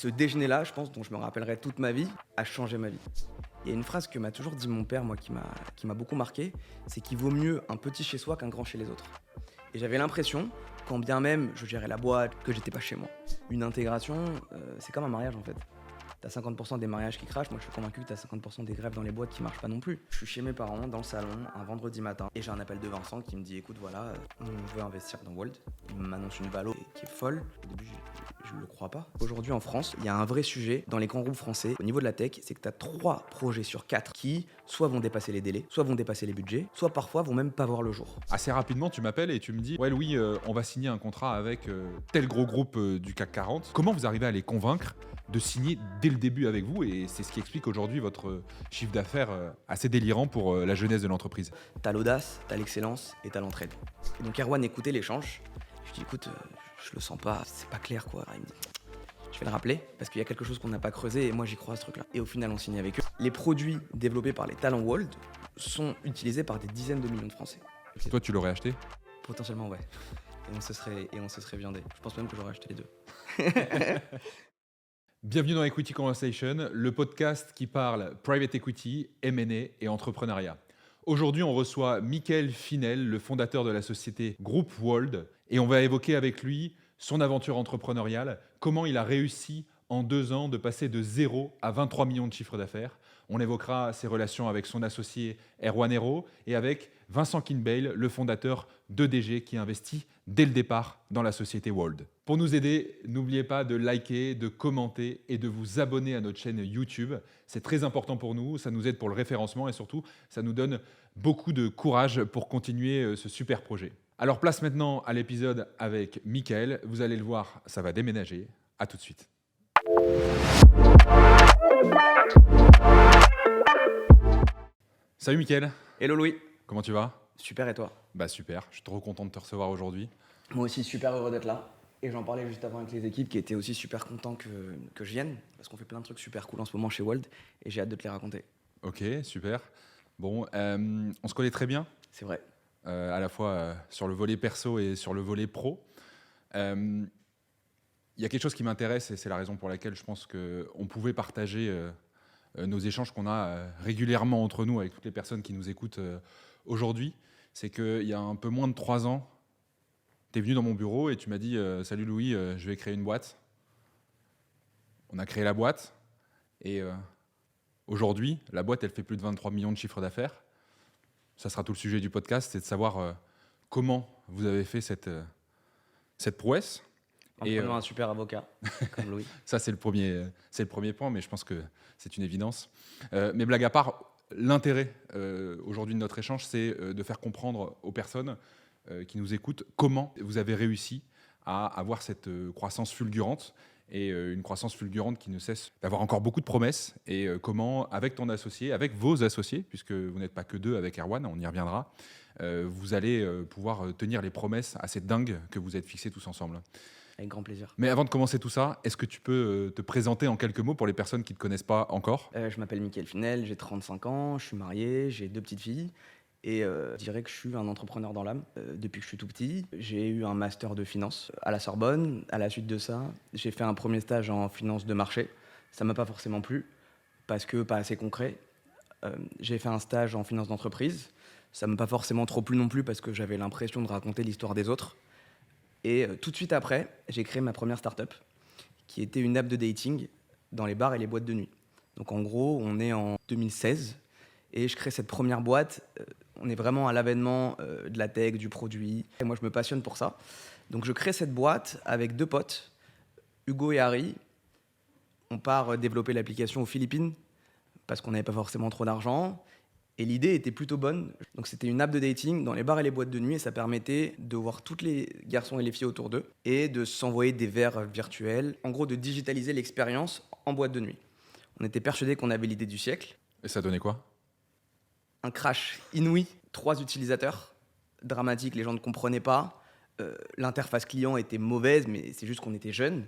Ce déjeuner-là, je pense, dont je me rappellerai toute ma vie, a changé ma vie. Il y a une phrase que m'a toujours dit mon père, moi, qui m'a beaucoup marqué, c'est qu'il vaut mieux un petit chez soi qu'un grand chez les autres. Et j'avais l'impression, quand bien même je gérais la boîte, que j'étais pas chez moi. Une intégration, c'est comme un mariage en fait. T'as 50% des mariages qui crachent, moi je suis convaincu que t'as 50% des grèves dans les boîtes qui marchent pas non plus. Je suis chez mes parents, dans le salon, un vendredi matin, et j'ai un appel de Vincent qui me dit écoute voilà, on veut investir dans Wold. Il m'annonce une valo qui est folle. Au début je le crois pas. Aujourd'hui en France, il y a un vrai sujet dans les grands groupes français, au niveau de la tech, c'est que t'as 3 projets sur 4 qui soit vont dépasser les délais, soit vont dépasser les budgets, soit parfois vont même pas voir le jour. Assez rapidement, tu m'appelles et tu me dis « Ouais Louis, on va signer un contrat avec tel gros groupe du CAC 40 ». Comment vous arrivez à les convaincre de signer dès le début avec vous? Et c'est ce qui explique aujourd'hui votre chiffre d'affaires assez délirant pour la jeunesse de l'entreprise. T'as l'audace, t'as l'excellence et t'as l'entraide. Et donc Erwan écoutait l'échange. Je dis écoute, je le sens pas, c'est pas clair quoi. Il me dit je vais le rappeler parce qu'il y a quelque chose qu'on n'a pas creusé et moi j'y crois à ce truc-là. Et au final on signe avec eux. Les produits développés par les talents Wold sont utilisés par des dizaines de millions de Français. Toi, tu l'aurais acheté? Potentiellement ouais. Et on se serait viandé. Je pense même que j'aurais acheté les deux. Bienvenue dans Equity Conversation, le podcast qui parle private equity, M&A et entrepreneuriat. Aujourd'hui, on reçoit Mickaël Finel, le fondateur de la société Group Wold, et on va évoquer avec lui son aventure entrepreneuriale, comment il a réussi en 2 ans de passer de 0 à 23 millions de chiffre d'affaires. On évoquera ses relations avec son associé Erwan Hero et avec Vincent Kinbale, le fondateur d'EDG qui investit dès le départ dans la société Wold. Pour nous aider, n'oubliez pas de liker, de commenter et de vous abonner à notre chaîne YouTube. C'est très important pour nous, ça nous aide pour le référencement et surtout, ça nous donne beaucoup de courage pour continuer ce super projet. Alors place maintenant à l'épisode avec Mickaël. Vous allez le voir, ça va déménager. À tout de suite. Salut Mickaël. Hello Louis. Comment tu vas? Super et toi? Bah super, je suis trop content de te recevoir aujourd'hui. Moi aussi super heureux d'être là. Et j'en parlais juste avant avec les équipes qui étaient aussi super contents que je vienne. Parce qu'on fait plein de trucs super cool en ce moment chez Wold. Et j'ai hâte de te les raconter. Ok, super. Bon, on se connaît très bien. C'est vrai. À la fois sur le volet perso et sur le volet pro. Il y a quelque chose qui m'intéresse et c'est la raison pour laquelle je pense qu'on pouvait partager nos échanges qu'on a régulièrement entre nous avec toutes les personnes qui nous écoutent aujourd'hui. C'est qu'il y a un peu moins de 3 ans, tu es venu dans mon bureau et tu m'as dit « Salut Louis, je vais créer une boîte ». On a créé la boîte et aujourd'hui, la boîte, elle fait plus de 23 millions de chiffre d'affaires. Ça sera tout le sujet du podcast, c'est de savoir comment vous avez fait cette prouesse. En prenant un super avocat comme Louis. Ça, c'est le premier point, mais je pense que c'est une évidence. Mais blague à part, l'intérêt aujourd'hui de notre échange, c'est de faire comprendre aux personnes qui nous écoutent comment vous avez réussi à avoir cette croissance fulgurante et une croissance fulgurante qui ne cesse d'avoir encore beaucoup de promesses et comment, avec ton associé, avec vos associés, puisque vous n'êtes pas que 2 avec Erwan, on y reviendra, vous allez pouvoir tenir les promesses assez dingues que vous êtes fixées tous ensemble. Avec grand plaisir. Mais avant de commencer tout ça, est-ce que tu peux te présenter en quelques mots pour les personnes qui ne te connaissent pas encore? Je m'appelle Mickaël Finel, j'ai 35 ans, je suis marié, j'ai 2 petites filles. Et je dirais que je suis un entrepreneur dans l'âme depuis que je suis tout petit. J'ai eu un master de finance à la Sorbonne. À la suite de ça, j'ai fait un premier stage en finance de marché. Ça m'a pas forcément plu parce que pas assez concret. J'ai fait un stage en finance d'entreprise. Ça m'a pas forcément trop plu non plus parce que j'avais l'impression de raconter l'histoire des autres. Et tout de suite après, j'ai créé ma première start-up qui était une app de dating dans les bars et les boîtes de nuit. Donc en gros, on est en 2016 et je crée cette première boîte. On est vraiment à l'avènement de la tech, du produit. Et moi, je me passionne pour ça. Donc je crée cette boîte avec 2 potes, Hugo et Harry. On part développer l'application aux Philippines parce qu'on n'avait pas forcément trop d'argent. Et l'idée était plutôt bonne. Donc c'était une app de dating dans les bars et les boîtes de nuit et ça permettait de voir tous les garçons et les filles autour d'eux et de s'envoyer des verres virtuels. En gros, de digitaliser l'expérience en boîte de nuit. On était persuadés qu'on avait l'idée du siècle. Et ça donnait quoi? Un crash inouï. 3 utilisateurs. Dramatique, les gens ne comprenaient pas. L'interface client était mauvaise, mais c'est juste qu'on était jeunes.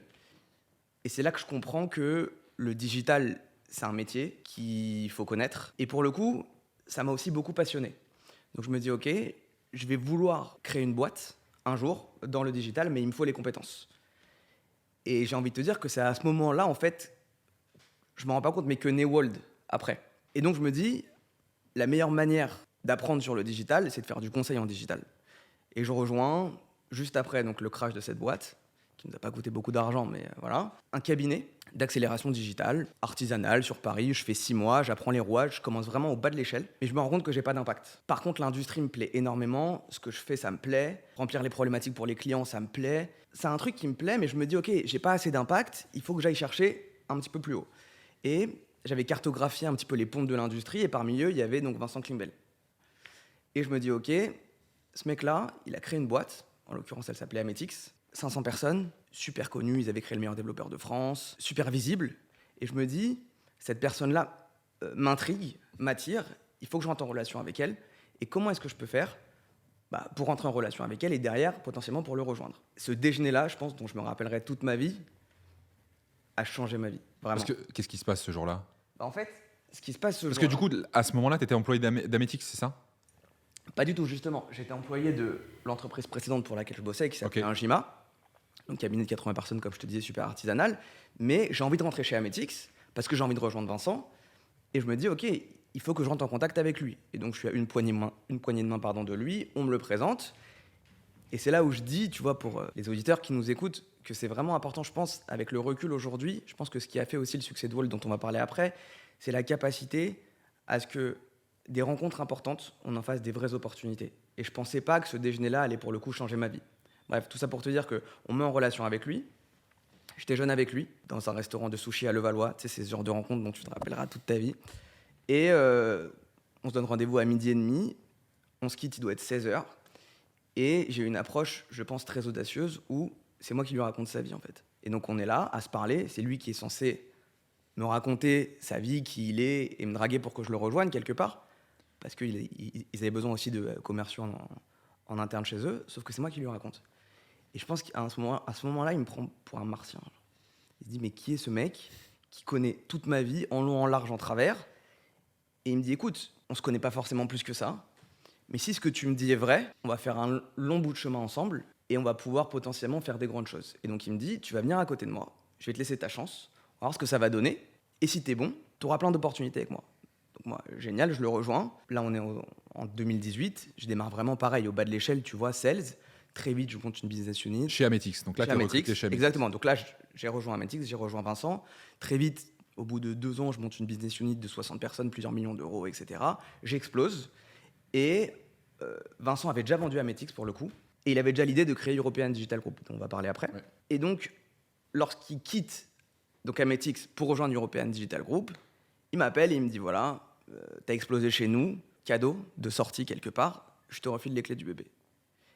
Et c'est là que je comprends que le digital, c'est un métier qu'il faut connaître. Et pour le coup, ça m'a aussi beaucoup passionné. Donc je me dis, ok, je vais vouloir créer une boîte un jour dans le digital, mais il me faut les compétences. Et j'ai envie de te dire que c'est à ce moment-là, en fait, je m'en rends pas compte, mais que naît Wold après. Et donc je me dis, la meilleure manière d'apprendre sur le digital, c'est de faire du conseil en digital. Et je rejoins, juste après donc, le crash de cette boîte, qui ne nous a pas coûté beaucoup d'argent, mais voilà, un cabinet d'accélération digitale, artisanale, sur Paris. Je fais 6 mois, j'apprends les rouages, je commence vraiment au bas de l'échelle, mais je me rends compte que j'ai pas d'impact. Par contre, l'industrie me plaît énormément, ce que je fais, ça me plaît, remplir les problématiques pour les clients, ça me plaît. C'est un truc qui me plaît, mais je me dis, ok, j'ai pas assez d'impact, il faut que j'aille chercher un petit peu plus haut. Et j'avais cartographié un petit peu les pontes de l'industrie, et parmi eux, il y avait donc Vincent Klimbel. Et je me dis, ok, ce mec-là, il a créé une boîte, en l'occurrence, elle s'appelait Ametix, 500 personnes, super connus, ils avaient créé le meilleur développeur de France, super visible. Et je me dis, cette personne-là m'intrigue, m'attire, il faut que je rentre en relation avec elle. Et comment est-ce que je peux faire pour rentrer en relation avec elle et derrière, potentiellement, pour le rejoindre. Ce déjeuner-là, je pense, dont je me rappellerai toute ma vie, a changé ma vie, vraiment. Parce que qu'est-ce qui se passe ce jour-là? En fait, ce qui se passe ce Parce jour-là... que du coup, à ce moment-là, tu étais employé d'Ametix, c'est ça? Pas du tout, justement. J'étais employé de l'entreprise précédente pour laquelle je bossais, qui s'appelait Ok. Ingima. Donc cabinet de 80 personnes, comme je te disais, super artisanal. Mais j'ai envie de rentrer chez Ametix parce que j'ai envie de rejoindre Vincent. Et je me dis, ok, il faut que je rentre en contact avec lui. Et donc je suis à une poignée de main de lui, on me le présente. Et c'est là où je dis, tu vois, pour les auditeurs qui nous écoutent, que c'est vraiment important, je pense, avec le recul aujourd'hui, je pense que ce qui a fait aussi le succès de Wolt, dont on va parler après, c'est la capacité à ce que des rencontres importantes, on en fasse des vraies opportunités. Et je pensais pas que ce déjeuner-là allait pour le coup changer ma vie. Bref, tout ça pour te dire qu'on me met en relation avec lui. J'étais jeune avec lui, dans un restaurant de sushi à Levallois. Tu sais, c'est ce genre de rencontre dont tu te rappelleras toute ta vie. Et on se donne rendez-vous à 12h30. On se quitte, il doit être 16h. Et j'ai une approche, je pense, très audacieuse où c'est moi qui lui raconte sa vie, en fait. Et donc on est là, à se parler. C'est lui qui est censé me raconter sa vie, qui il est, et me draguer pour que je le rejoigne quelque part. Parce qu'ils avaient besoin aussi de commerciaux en interne chez eux. Sauf que c'est moi qui lui raconte. Et je pense qu'à ce moment-là, il me prend pour un martien. Il se dit, mais qui est ce mec qui connaît toute ma vie, en long, en large, en travers? Et il me dit, écoute, on se connaît pas forcément plus que ça, mais si ce que tu me dis est vrai, on va faire un long bout de chemin ensemble et on va pouvoir potentiellement faire des grandes choses. Et donc il me dit, tu vas venir à côté de moi, je vais te laisser ta chance, on va voir ce que ça va donner, et si t'es bon, tu auras plein d'opportunités avec moi. Donc moi, génial, je le rejoins. Là, on est en 2018, je démarre vraiment pareil, au bas de l'échelle, tu vois, sales. Très vite, je monte une business unit. Chez Ametix. Donc là, tu es recruté chez Ametix. Exactement. Donc là, j'ai rejoint Ametix, j'ai rejoint Vincent. Très vite, au bout de 2 ans, je monte une business unit de 60 personnes, plusieurs millions d'euros, etc. J'explose. Et Vincent avait déjà vendu Ametix pour le coup. Et il avait déjà l'idée de créer European Digital Group, dont on va parler après. Ouais. Et donc, lorsqu'il quitte donc Ametix pour rejoindre European Digital Group, il m'appelle et il me dit, voilà, t'as explosé chez nous, cadeau de sortie quelque part, je te refile les clés du bébé.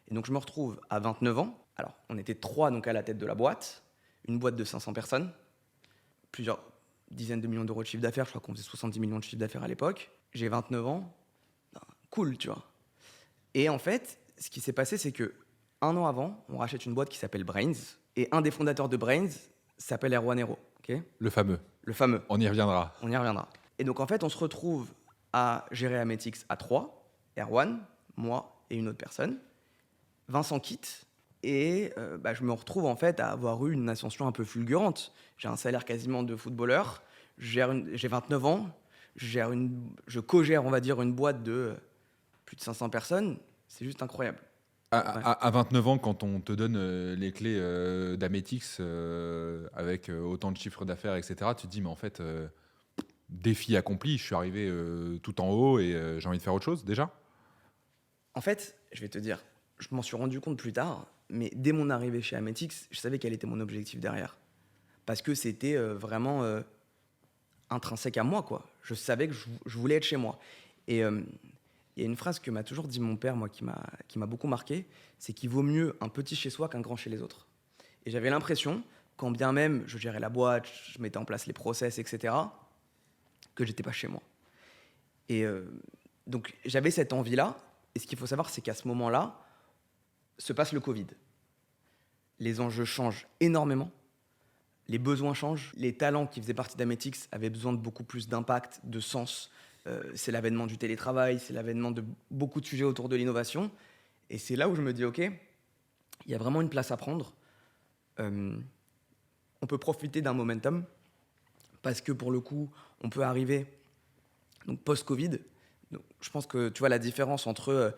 Et donc je me retrouve à 29 ans. Alors, on était 3 donc à la tête de la boîte, une boîte de 500 personnes, plusieurs dizaines de millions d'euros de chiffre d'affaires, je crois qu'on faisait 70 millions de chiffre d'affaires à l'époque. J'ai 29 ans, cool, tu vois. Et en fait, ce qui s'est passé, c'est que 1 an avant, on rachète une boîte qui s'appelle Brains, et un des fondateurs de Brains s'appelle Erwan Hero. Okay, le fameux. Le fameux. On y reviendra. On y reviendra. Et donc en fait, on se retrouve à gérer Ametix à 3, Erwan, moi et une autre personne. Vincent quitte et je me retrouve en fait à avoir eu une ascension un peu fulgurante. J'ai un salaire quasiment de footballeur, j'ai 29 ans, je co-gère, on va dire, une boîte de plus de 500 personnes. C'est juste incroyable. À 29 ans, quand on te donne les clés d'Ametix avec autant de chiffres d'affaires, etc., tu te dis, mais en fait, défi accompli, je suis arrivé tout en haut et j'ai envie de faire autre chose déjà? En fait, je vais te dire, je m'en suis rendu compte plus tard, mais dès mon arrivée chez Ametix, je savais quel était mon objectif derrière. Parce que c'était vraiment intrinsèque à moi, quoi. Je savais que je voulais être chez moi. Et il y a une phrase que m'a toujours dit mon père, moi, qui m'a beaucoup marqué, c'est qu'il vaut mieux un petit chez soi qu'un grand chez les autres. Et j'avais l'impression, quand bien même je gérais la boîte, je mettais en place les process, etc., que j'étais pas chez moi. Et donc j'avais cette envie-là. Et ce qu'il faut savoir, c'est qu'à ce moment-là, se passe le Covid. Les enjeux changent énormément. Les besoins changent. Les talents qui faisaient partie d'Ametix avaient besoin de beaucoup plus d'impact, de sens. C'est l'avènement du télétravail, c'est l'avènement de beaucoup de sujets autour de l'innovation. Et c'est là où je me dis, OK, il y a vraiment une place à prendre. on peut profiter d'un momentum parce que pour le coup, on peut arriver donc post-Covid. Donc, je pense que tu vois la différence entre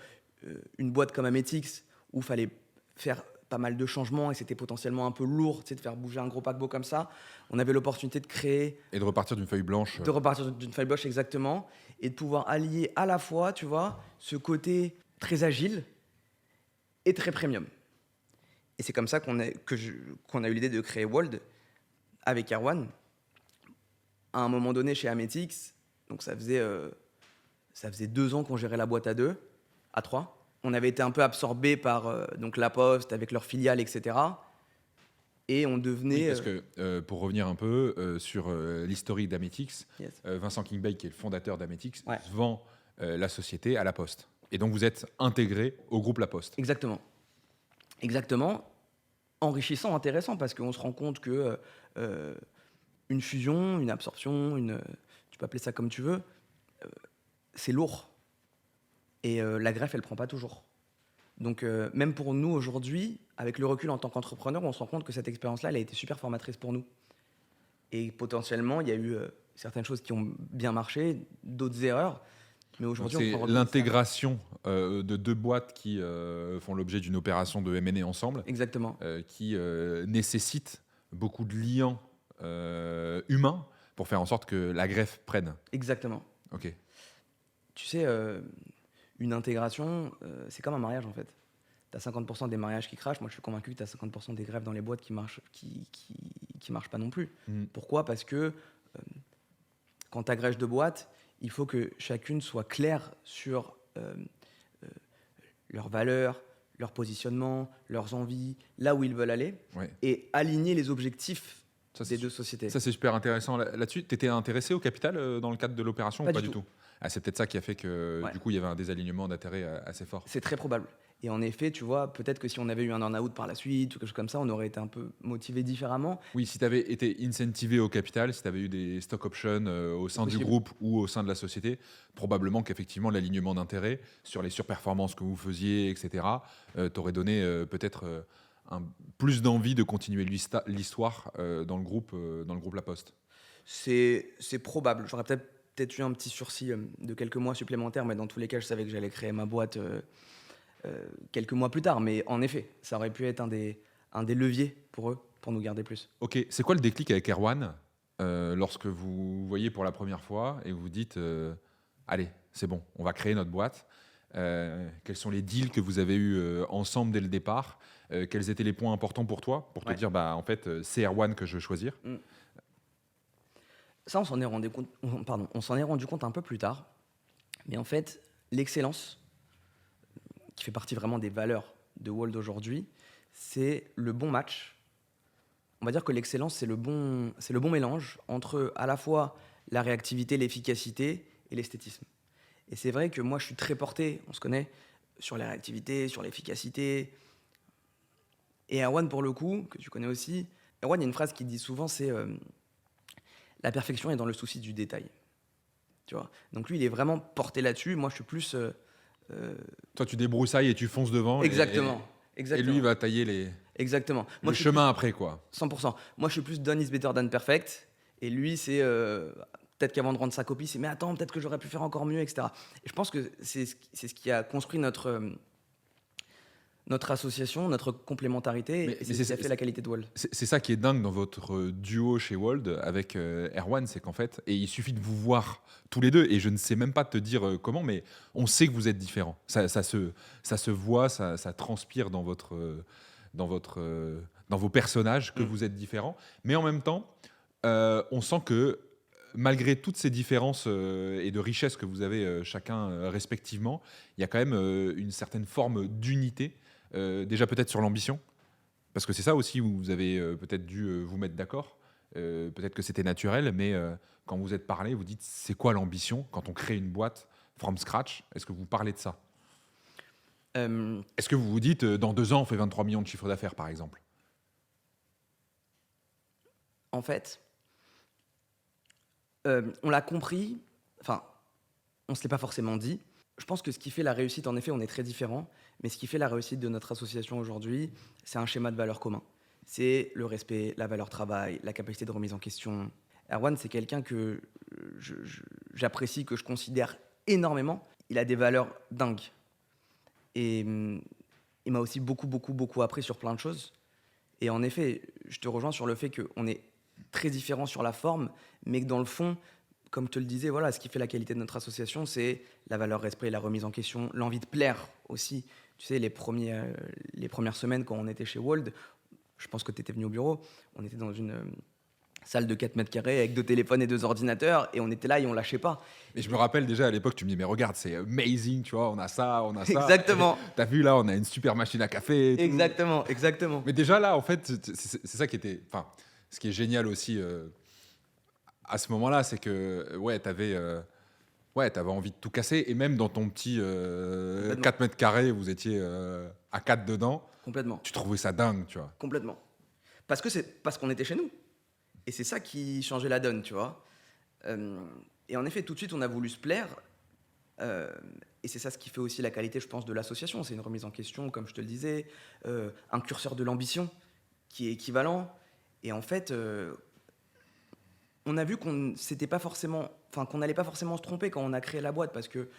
une boîte comme Ametix où il fallait faire pas mal de changements et c'était potentiellement un peu lourd, tu sais, de faire bouger un gros paquebot comme ça. On avait l'opportunité de créer, Et de repartir d'une feuille blanche. de repartir d'une feuille blanche exactement et de pouvoir allier à la fois, tu vois, ce côté très agile et très premium. Et c'est comme ça qu'on a eu l'idée de créer Wold avec Erwan. À un moment donné chez Ametix, donc ça faisait 2 ans qu'on gérait la boîte à 2, à 3. On avait été un peu absorbé par donc La Poste avec leurs filiales, etc. Et on Oui, devenait. parce que pour revenir un peu sur l'historique d'Ametix, Yes. Vincent Kingbay, qui est le fondateur d'Ametix, Ouais. vend la société à La Poste. Et donc vous êtes intégré au groupe La Poste. Exactement. Exactement. Enrichissant, intéressant, parce qu'on se rend compte que une fusion, une absorption, tu peux appeler ça comme tu veux, c'est lourd. Et la greffe, elle prend pas toujours. Donc même pour nous aujourd'hui, avec le recul en tant qu'entrepreneur, on se rend compte que cette expérience-là, elle a été super formatrice pour nous. Et potentiellement, il y a eu certaines choses qui ont bien marché, d'autres erreurs. Mais Donc aujourd'hui, on c'est prend recul. l'intégration de deux boîtes qui font l'objet d'une opération de M&A ensemble, Exactement. qui nécessite beaucoup de liens humains pour faire en sorte que la greffe prenne. Exactement. Ok. Tu sais, une intégration, c'est comme un mariage en fait. Tu as 50% des mariages qui crachent. Moi, je suis convaincu que tu as 50% des greffes dans les boîtes qui marchent, qui marchent pas non plus. Mhm. Pourquoi ? Parce que quand tu agrèges deux boîtes, il faut que chacune soit claire sur leurs valeurs, leur positionnement, leurs envies, là où ils veulent aller, Ouais. et aligner les objectifs Ça, des c'est deux sociétés. Ça, c'est super intéressant là-dessus. Tu étais intéressé au capital dans le cadre de l'opération ou Pas pas du du tout. tout? Ah, c'est peut-être ça qui a fait que Ouais. du coup, il y avait un désalignement d'intérêt assez fort. C'est très probable. Et en effet, tu vois, peut-être que si on avait eu un earn-out par la suite ou quelque chose comme ça, on aurait été un peu motivé différemment. Oui, si tu avais été incentivé au capital, si tu avais eu des stock options au sein du Possible. groupe ou au sein de la société, probablement qu'effectivement l'alignement d'intérêt sur les surperformances que vous faisiez, etc., t'aurait donné peut-être plus d'envie de continuer l'histoire dans le groupe La Poste. C'est probable. J'aurais peut-être eu un petit sursis de quelques mois supplémentaires, mais dans tous les cas, je savais que j'allais créer ma boîte quelques mois plus tard. Mais en effet, ça aurait pu être un des leviers pour eux, pour nous garder plus. Ok, c'est quoi le déclic avec Erwan lorsque vous voyez pour la première fois et vous dites allez, c'est bon, on va créer notre boîte. Quels sont les deals que vous avez eus ensemble dès le départ? Quels étaient les points importants pour toi pour te Ouais. dire bah en fait c'est Erwan que je veux choisir? Ça, on s'en est rendu compte un peu plus tard. Mais en fait, l'excellence, qui fait partie vraiment des valeurs de Wold aujourd'hui, c'est le bon match. On va dire que l'excellence, c'est le bon mélange entre à la fois la réactivité, l'efficacité et l'esthétisme. Et c'est vrai que moi, je suis très porté, on se connaît, sur la réactivité, sur l'efficacité. Et Erwan, pour le coup, que tu connais aussi, Erwan, il y a une phrase qu'il dit souvent, c'est la perfection est dans le souci du détail. Tu vois. Donc lui, il est vraiment porté là-dessus. Moi, je suis plus... Toi tu débroussailles et tu fonces devant Exactement. et Exactement. lui il va tailler Exactement. le Moi, je suis chemin plus- après quoi. 100%. Moi, je suis plus done is better than perfect. Et lui, c'est peut-être qu'avant de rendre sa copie, c'est mais attends, peut-être que j'aurais pu faire encore mieux, etc. Et je pense que c'est ce qui a construit notre association, notre complémentarité, Mais et c'est ce qui a fait la qualité de Wall. C'est ça qui est dingue dans votre duo chez Wold avec Erwan, c'est qu'en fait, et il suffit de vous voir tous les deux, et je ne sais même pas te dire comment, mais on sait que vous êtes différents. Ça se voit, ça transpire dans vos personnages que vous êtes différents. Mais en même temps, on sent que malgré toutes ces différences et de richesses que vous avez chacun respectivement, il y a quand même une certaine forme d'unité. Déjà peut-être sur l'ambition, parce que c'est ça aussi où vous avez peut-être dû vous mettre d'accord. Peut-être que c'était naturel, mais quand vous êtes parlé, vous dites c'est quoi l'ambition quand on crée une boîte from scratch? Est-ce que vous parlez de ça? Est-ce que vous vous dites dans 2 ans on fait 23 millions de chiffre d'affaires par exemple? En fait, on l'a compris, enfin, on ne se l'est pas forcément dit. Je pense que ce qui fait la réussite, en effet, on est très différents, mais ce qui fait la réussite de notre association aujourd'hui, c'est un schéma de valeurs commun. c'est le respect, la valeur travail, la capacité de remise en question. Erwan, c'est quelqu'un que j'apprécie, que je considère énormément. Il a des valeurs dingues. Et il m'a aussi beaucoup, beaucoup, beaucoup appris sur plein de choses. Et en effet, je te rejoins sur le fait qu'on est très différents sur la forme, mais que dans le fond, comme je te le disais, voilà, ce qui fait la qualité de notre association, c'est la valeur respect, la remise en question, l'envie de plaire aussi. Tu sais, les premières semaines quand on était chez Wold, je pense que tu étais venu au bureau, on était dans une salle de 4 mètres carrés avec 2 téléphones et 2 ordinateurs, et on était là et on lâchait pas. Et je me rappelle déjà à l'époque, tu me dis, mais regarde, c'est amazing, tu vois, on a ça, on a ça. Exactement. T'as vu là, on a une super machine à café. Et tout. Exactement, exactement. Mais déjà là, en fait, c'est ça qui était. Enfin, ce qui est génial aussi à ce moment-là, c'est que t'avais envie de tout casser. Et même dans ton petit 4 mètres carrés, vous étiez à 4 dedans. Complètement. Tu trouvais ça dingue, tu vois. Complètement. Parce qu'on était chez nous. Et c'est ça qui changeait la donne, tu vois. Et en effet, tout de suite, on a voulu se plaire. Et c'est ça ce qui fait aussi la qualité, je pense, de l'association. C'est une remise en question, comme je te le disais, un curseur de l'ambition qui est équivalent. Et en fait, on a vu qu'on n'allait pas forcément se tromper quand on a créé la boîte, parce que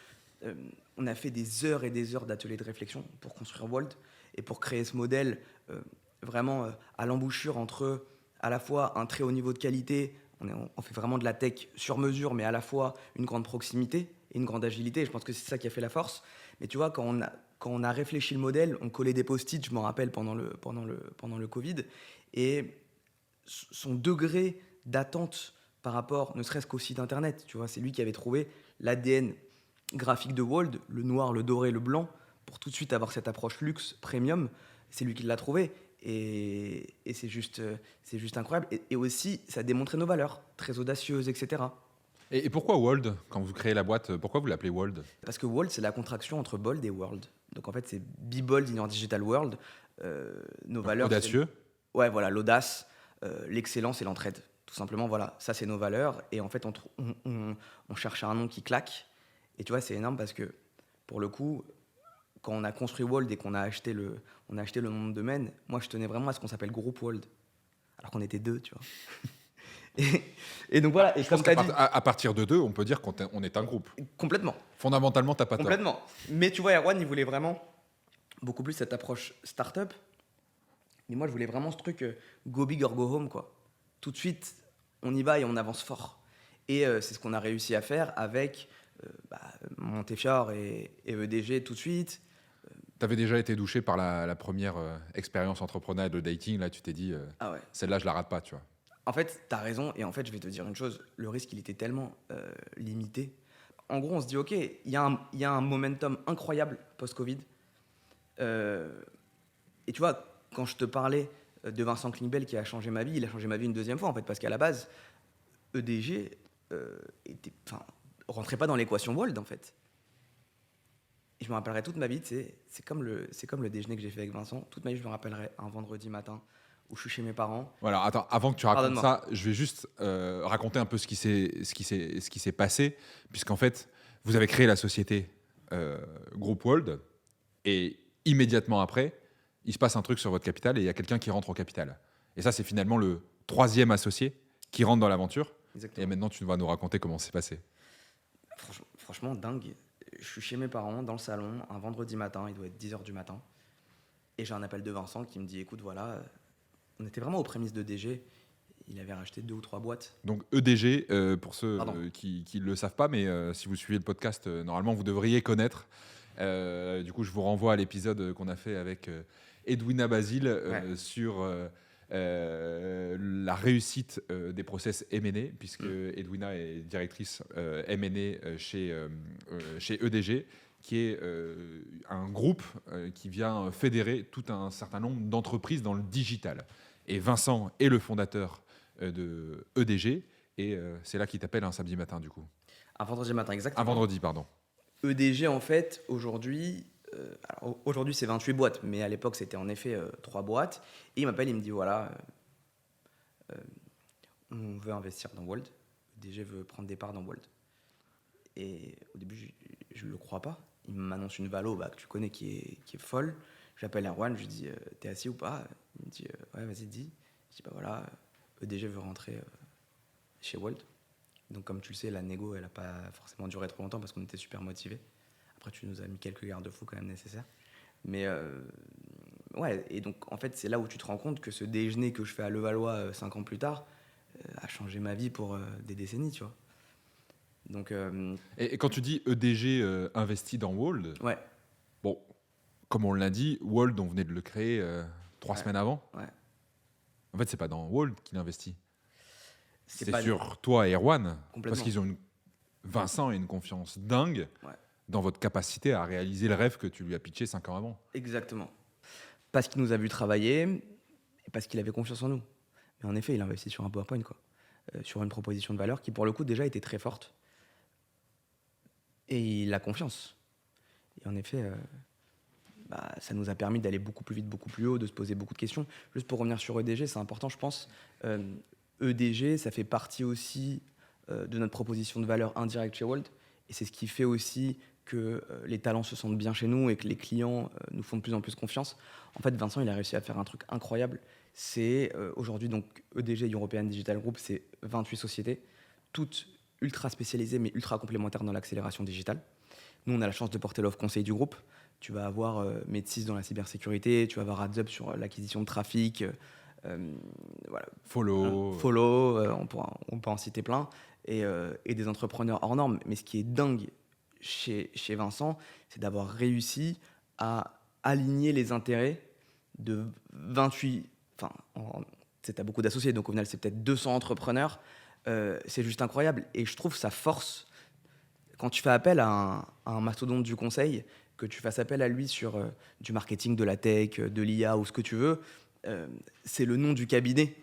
on a fait des heures et des heures d'ateliers de réflexion pour construire Wold et pour créer ce modèle vraiment à l'embouchure entre à la fois un très haut niveau de qualité, on fait vraiment de la tech sur mesure, mais à la fois une grande proximité et une grande agilité. Je pense que c'est ça qui a fait la force. Mais tu vois, quand on a réfléchi le modèle, on collait des post-it, je m'en rappelle, pendant le Covid, et son degré d'attente par rapport, ne serait-ce qu'au site internet, tu vois, c'est lui qui avait trouvé l'ADN graphique de Wold, le noir, le doré, le blanc, pour tout de suite avoir cette approche luxe, premium. C'est lui qui l'a trouvé. Et c'est juste incroyable. Et aussi, ça a démontré nos valeurs, très audacieuses, etc. Et pourquoi Wold, quand vous créez la boîte, pourquoi vous l'appelez Wold? Parce que Wold, c'est la contraction entre bold et world. Donc en fait, c'est be bold in your digital world. Nos valeurs. Audacieux. Ouais, voilà, l'audace, l'excellence et l'entraide. Tout simplement, voilà, ça c'est nos valeurs. Et en fait, on cherche un nom qui claque. Et tu vois, c'est énorme parce que, pour le coup, quand on a construit Wold et qu'on a acheté le nom de domaine, moi je tenais vraiment à ce qu'on s'appelle Groupe Wold. Alors qu'on était 2, tu vois. Et donc voilà, et Je comme pense tu as qu'à dit. à partir de 2, on peut dire qu'on est un groupe. Complètement. Fondamentalement, t'as pas tort. Complètement. Mais tu vois, Erwan, il voulait vraiment beaucoup plus cette approche start-up. Mais moi, je voulais vraiment ce truc go big or go home, quoi. Tout de suite, on y va et on avance fort. Et c'est ce qu'on a réussi à faire avec Montefiore et EDG tout de suite. Tu avais déjà été douché par la première expérience entrepreneuriale de dating. Là, tu t'es dit, Ah ouais. celle-là, je la rate pas, tu vois. En fait, t'as raison. Et en fait, je vais te dire une chose. Le risque, il était tellement limité. En gros, on se dit, OK, il y a un momentum incroyable post-Covid. Et tu vois, quand je te parlais de Vincent Klingbeil qui a changé ma vie, il a changé ma vie une deuxième fois, en fait, parce qu'à la base, EDG rentrait pas dans l'équation Wold, en fait. Et je me rappellerai toute ma vie, c'est comme le déjeuner que j'ai fait avec Vincent. Toute ma vie, je me rappellerai un vendredi matin où je suis chez mes parents. Voilà, attends, avant que tu racontes Pardonne-moi. ça, je vais juste raconter un peu ce qui s'est passé, puisqu'en fait, vous avez créé la société Group Wold, et immédiatement après, il se passe un truc sur votre capital et il y a quelqu'un qui rentre au capital. Et ça, c'est finalement le troisième associé qui rentre dans l'aventure. Exactement. Et maintenant, tu vas nous raconter comment c'est passé. Franchement, dingue. Je suis chez mes parents, dans le salon, un vendredi matin, il doit être 10h du matin. Et j'ai un appel de Vincent qui me dit, écoute, voilà, on était vraiment aux prémices de DG. Il avait racheté 2 ou 3 boîtes. Donc EDG, pour ceux Pardon. qui ne le savent pas, mais si vous suivez le podcast, normalement, vous devriez connaître. Du coup, je vous renvoie à l'épisode qu'on a fait avec Edwina Basile sur la réussite des process M&A, puisque Edwina est directrice M&A chez EDG, qui est un groupe qui vient fédérer tout un certain nombre d'entreprises dans le digital. Et Vincent est le fondateur de EDG, et c'est là qu'il t'appelle un samedi matin, du coup. Un vendredi matin, exactement. Un vendredi, pardon. EDG, en fait, aujourd'hui, aujourd'hui c'est 28 boîtes, mais à l'époque c'était en effet 3 boîtes. Et il m'appelle, il me dit voilà, on veut investir dans Wold. EDG veut prendre des parts dans Wold. Et au début, je ne le crois pas. Il m'annonce une valo que tu connais qui est folle. J'appelle Erwan, je lui dis t'es assis ou pas? Il me dit ouais, vas-y, dis. Je dis bah voilà, EDG veut rentrer chez Wolt. Donc comme tu le sais, la négo, elle n'a pas forcément duré trop longtemps parce qu'on était super motivés. Après, tu nous as mis quelques garde-fous quand même nécessaires. Mais ouais, et donc en fait, c'est là où tu te rends compte que ce déjeuner que je fais à Levallois 5 ans plus tard a changé ma vie pour des décennies, tu vois. Donc, Et quand tu dis EDG investi dans Wold, ouais, bon, comme on l'a dit, Wold, on venait de le créer 3 Ouais. semaines avant. ouais. En fait, c'est pas dans Wold qu'il investit. C'est C'est pas sur toi et Erwan. Parce complètement. qu'ils ont Vincent a une confiance dingue Ouais. dans votre capacité à réaliser le rêve que tu lui as pitché 5 ans avant. Exactement. Parce qu'il nous a vu travailler et parce qu'il avait confiance en nous. Mais en effet, il investit sur un PowerPoint, quoi. Sur une proposition de valeur qui, pour le coup, déjà était très forte. Et il a confiance. Et en effet, ça nous a permis d'aller beaucoup plus vite, beaucoup plus haut, de se poser beaucoup de questions. Juste pour revenir sur EDG, c'est important, je pense. EDG, ça fait partie aussi de notre proposition de valeur indirecte chez Wolt. Et c'est ce qui fait aussi que les talents se sentent bien chez nous et que les clients nous font de plus en plus confiance. En fait, Vincent, il a réussi à faire un truc incroyable. C'est aujourd'hui, donc EDG, European Digital Group, c'est 28 sociétés, toutes ultra spécialisées mais ultra complémentaires dans l'accélération digitale. Nous, on a la chance de porter l'offre conseil du groupe. Tu vas avoir Medsys dans la cybersécurité, tu vas avoir AdsUp sur l'acquisition de trafic, voilà, Follow. on peut en citer plein, et des entrepreneurs hors normes. Mais ce qui est dingue chez Vincent, c'est d'avoir réussi à aligner les intérêts de 28... Enfin, tu as beaucoup d'associés, donc au final, c'est peut-être 200 entrepreneurs. C'est juste incroyable. Et je trouve sa force, quand tu fais appel à un mastodonte du conseil, que tu fasses appel à lui sur du marketing, de la tech, de l'IA ou ce que tu veux, c'est le nom du cabinet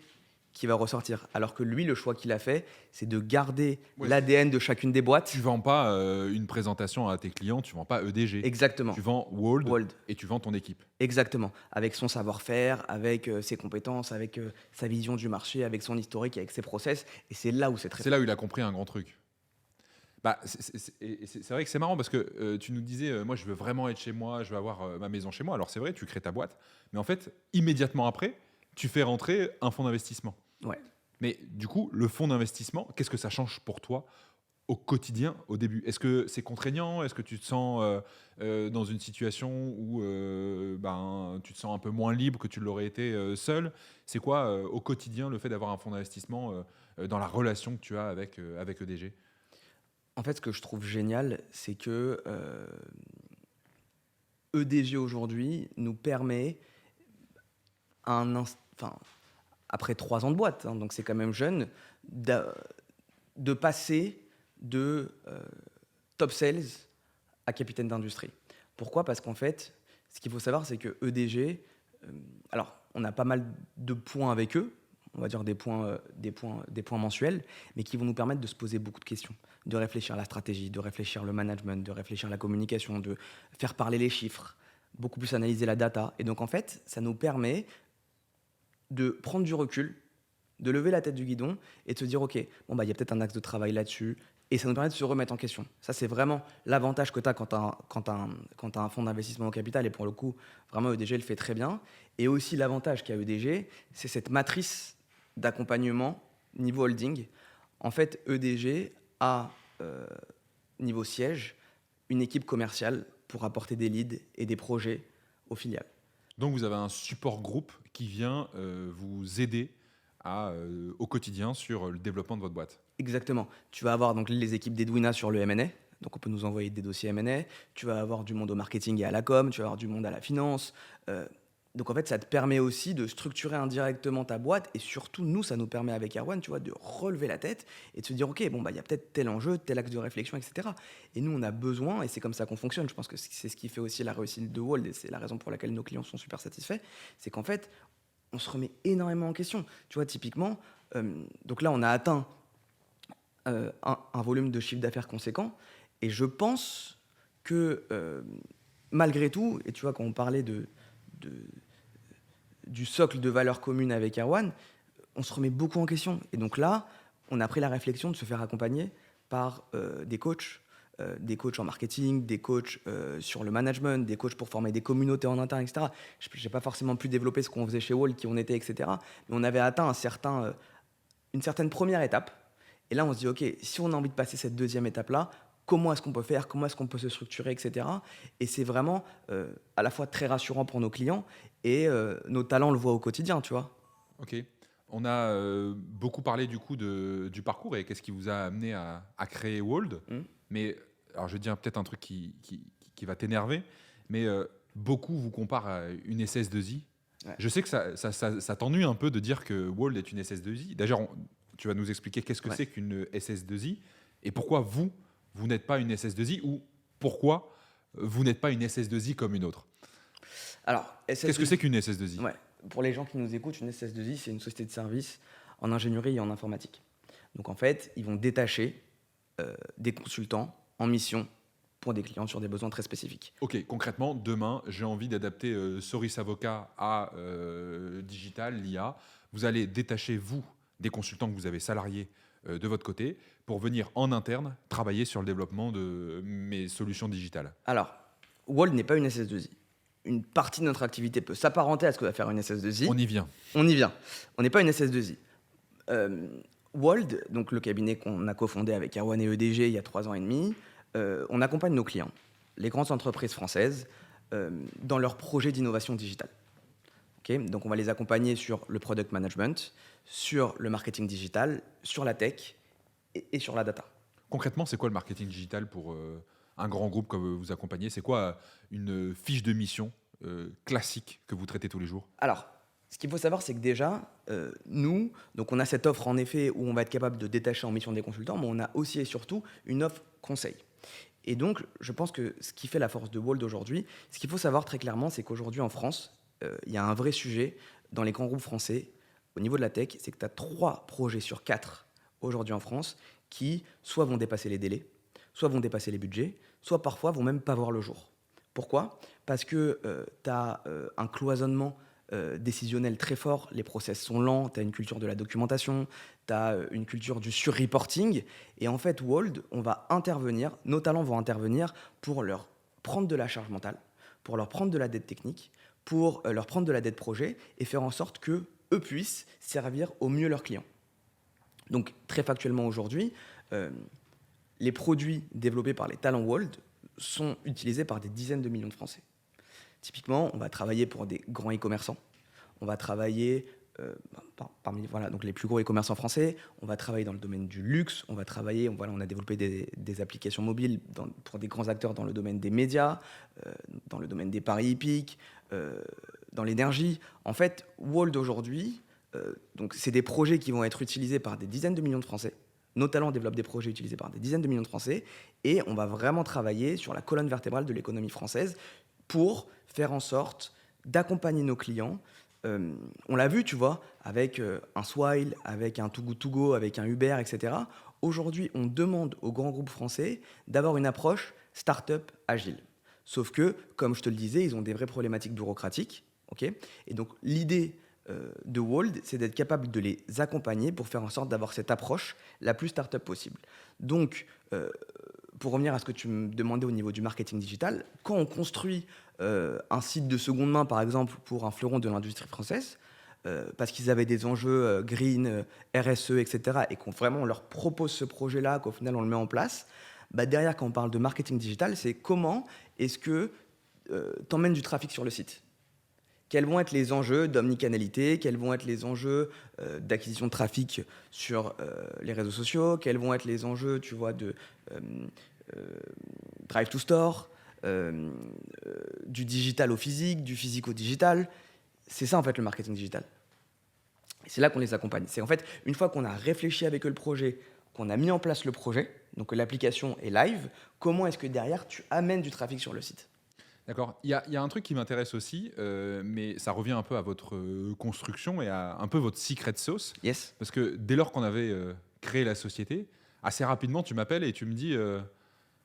qui va ressortir. Alors que lui, le choix qu'il a fait, c'est de garder l'ADN de chacune des boîtes. Tu vends pas une présentation à tes clients, tu vends pas EDG. Exactement. Tu vends Wold Wold. et tu vends ton équipe. Exactement. Avec son savoir-faire, avec ses compétences, avec sa vision du marché, avec son historique, avec ses process. Et c'est là où c'est très... C'est là où il a compris un grand truc. Bah, c'est vrai que c'est marrant parce que tu nous disais, moi je veux vraiment être chez moi, je veux avoir ma maison chez moi. Alors c'est vrai, tu crées ta boîte, mais en fait, immédiatement après, tu fais rentrer un fonds d'investissement. Ouais. Mais du coup, le fonds d'investissement, qu'est-ce que ça change pour toi au quotidien, au début? Est-ce que c'est contraignant? Est-ce que tu te sens dans une situation où tu te sens un peu moins libre que tu l'aurais été seul? C'est quoi au quotidien le fait d'avoir un fonds d'investissement dans la relation que tu as avec EDG? En fait, ce que je trouve génial, c'est que EDG aujourd'hui nous permet, après 3 ans de boîte, hein, donc c'est quand même jeune, de passer de top sales à capitaine d'industrie. Pourquoi ? Parce qu'en fait, ce qu'il faut savoir, c'est que EDG, alors on a pas mal de points avec eux, on va dire des points mensuels, mais qui vont nous permettre de se poser beaucoup de questions, de réfléchir à la stratégie, de réfléchir le management, de réfléchir à la communication, de faire parler les chiffres, beaucoup plus analyser la data. Et donc en fait, ça nous permet de prendre du recul, de lever la tête du guidon et de se dire, OK, il y a peut-être un axe de travail là-dessus. Et ça nous permet de se remettre en question. Ça, c'est vraiment l'avantage que tu as quand tu as un fonds d'investissement au capital. Et pour le coup, vraiment, EDG le fait très bien. Et aussi, l'avantage qu'a EDG, c'est cette matrice d'accompagnement niveau holding. En fait, EDG a, niveau siège, une équipe commerciale pour apporter des leads et des projets aux filiales. Donc vous avez un support groupe qui vient vous aider au quotidien sur le développement de votre boîte. Exactement. Tu vas avoir donc les équipes d'Edwina sur le M&A. Donc on peut nous envoyer des dossiers M&A. Tu vas avoir du monde au marketing et à la com. Tu vas avoir du monde à la finance. Donc en fait, ça te permet aussi de structurer indirectement ta boîte. Et surtout, nous, ça nous permet avec Erwan, tu vois, de relever la tête et de se dire, OK, il y a peut-être tel enjeu, tel axe de réflexion, etc. Et nous, on a besoin, et c'est comme ça qu'on fonctionne. Je pense que c'est ce qui fait aussi la réussite de Wold, et c'est la raison pour laquelle nos clients sont super satisfaits. C'est qu'en fait, on se remet énormément en question. Tu vois, typiquement, donc là, on a atteint un volume de chiffre d'affaires conséquent. Et je pense que malgré tout, et tu vois, quand on parlait du socle de valeurs communes avec Erwan, on se remet beaucoup en question. Et donc là, on a pris la réflexion de se faire accompagner par des coachs, des coachs en marketing, des coachs sur le management, des coachs pour former des communautés en interne, etc. Je n'ai pas forcément pu développer ce qu'on faisait chez Wall, qui on était, etc. Mais on avait atteint une certaine première étape. Et là, on se dit, OK, si on a envie de passer cette deuxième étape-là, comment est-ce qu'on peut faire, comment est-ce qu'on peut se structurer, etc. Et c'est vraiment à la fois très rassurant pour nos clients et nos talents on le voit au quotidien, tu vois. Ok. On a beaucoup parlé du coup du parcours et qu'est-ce qui vous a amené à créer Wold. Mm. Mais alors je vais dire peut-être un truc qui va t'énerver, mais beaucoup vous comparent à une SS2I. Ouais. Je sais que ça t'ennuie un peu de dire que Wold est une SS2I. D'ailleurs, tu vas nous expliquer qu'est-ce que Ouais. c'est qu'une SS2I et pourquoi vous n'êtes pas une SS2I ou pourquoi vous n'êtes pas une SS2I comme une autre. Alors, Qu'est-ce que c'est qu'une SS2I? Ouais. Pour les gens qui nous écoutent, une SS2I, c'est une société de services en ingénierie et en informatique. Donc en fait, ils vont détacher des consultants en mission pour des clients sur des besoins très spécifiques. Ok, concrètement, demain, j'ai envie d'adapter Soris Avocat à Digital, l'IA. Vous allez détacher, vous, des consultants que vous avez salariés de votre côté pour venir en interne travailler sur le développement de mes solutions digitales. Alors, Wall n'est pas une SS2I. Une partie de notre activité peut s'apparenter à ce que va faire une SS2I. On y vient. On y vient. On n'est pas une SS2I. Wold, donc le cabinet qu'on a cofondé avec Erwan et EDG il y a 3 ans et demi, on accompagne nos clients, les grandes entreprises françaises, dans leurs projets d'innovation digitale. Okay, donc on va les accompagner sur le product management, sur le marketing digital, sur la tech et sur la data. Concrètement, c'est quoi le marketing digital pour un grand groupe comme vous accompagnez? C'est quoi une fiche de mission classique que vous traitez tous les jours? Alors, ce qu'il faut savoir, c'est que déjà, nous, donc on a cette offre en effet où on va être capable de détacher en mission des consultants, mais on a aussi et surtout une offre conseil. Et donc, je pense que ce qui fait la force de Wold aujourd'hui, ce qu'il faut savoir très clairement, c'est qu'aujourd'hui en France, il y a un vrai sujet dans les grands groupes français au niveau de la tech, c'est que tu as 3 projets sur 4 aujourd'hui en France qui soit vont dépasser les délais, soit vont dépasser les budgets, soit parfois vont même pas voir le jour. Pourquoi ? Parce que tu as un cloisonnement décisionnel très fort, les process sont lents, tu as une culture de la documentation, tu as une culture du sur-reporting, et en fait, Wold, on va intervenir, nos talents vont intervenir pour leur prendre de la charge mentale, pour leur prendre de la dette technique, pour leur prendre de la dette projet, et faire en sorte qu'eux puissent servir au mieux leurs clients. Donc, très factuellement aujourd'hui, les produits développés par les talents Wold sont utilisés par des dizaines de millions de Français. Typiquement, on va travailler pour des grands e-commerçants. On va travailler parmi donc les plus gros e-commerçants français. On va travailler dans le domaine du luxe. On va travailler, on a développé des applications mobiles pour des grands acteurs dans le domaine des médias, dans le domaine des paris hippiques, dans l'énergie. En fait, Wold aujourd'hui, donc c'est des projets qui vont être utilisés par des dizaines de millions de Français. Nos talents développent des projets utilisés par des dizaines de millions de Français. Et on va vraiment travailler sur la colonne vertébrale de l'économie française pour faire en sorte d'accompagner nos clients. On l'a vu, tu vois, avec un Swile, avec un Too Good To Go, avec un Uber, etc. Aujourd'hui, on demande aux grands groupes français d'avoir une approche start-up agile. Sauf que, comme je te le disais, ils ont des vraies problématiques bureaucratiques. Okay, et donc, l'idée de Wold, c'est d'être capable de les accompagner pour faire en sorte d'avoir cette approche la plus start-up possible. Donc, pour revenir à ce que tu me demandais au niveau du marketing digital, quand on construit un site de seconde main, par exemple, pour un fleuron de l'industrie française, parce qu'ils avaient des enjeux green, RSE, etc., et qu'on vraiment on leur propose ce projet-là, qu'au final on le met en place, bah derrière, quand on parle de marketing digital, c'est comment est-ce que tu emmènes du trafic sur le site ? Quels vont être les enjeux d'omnicanalité? Quels vont être les enjeux d'acquisition de trafic sur les réseaux sociaux? Quels vont être les enjeux, tu vois, de drive to store, du digital au physique, du physique au digital? C'est ça, en fait, le marketing digital. Et c'est là qu'on les accompagne. C'est en fait, une fois qu'on a réfléchi avec eux le projet, qu'on a mis en place le projet, donc l'application est live, comment est-ce que derrière, tu amènes du trafic sur le site? D'accord. Il y a un truc qui m'intéresse aussi, mais ça revient un peu à votre construction et à un peu votre secret sauce. Yes. Parce que dès lors qu'on avait créé la société, assez rapidement, tu m'appelles et tu me dis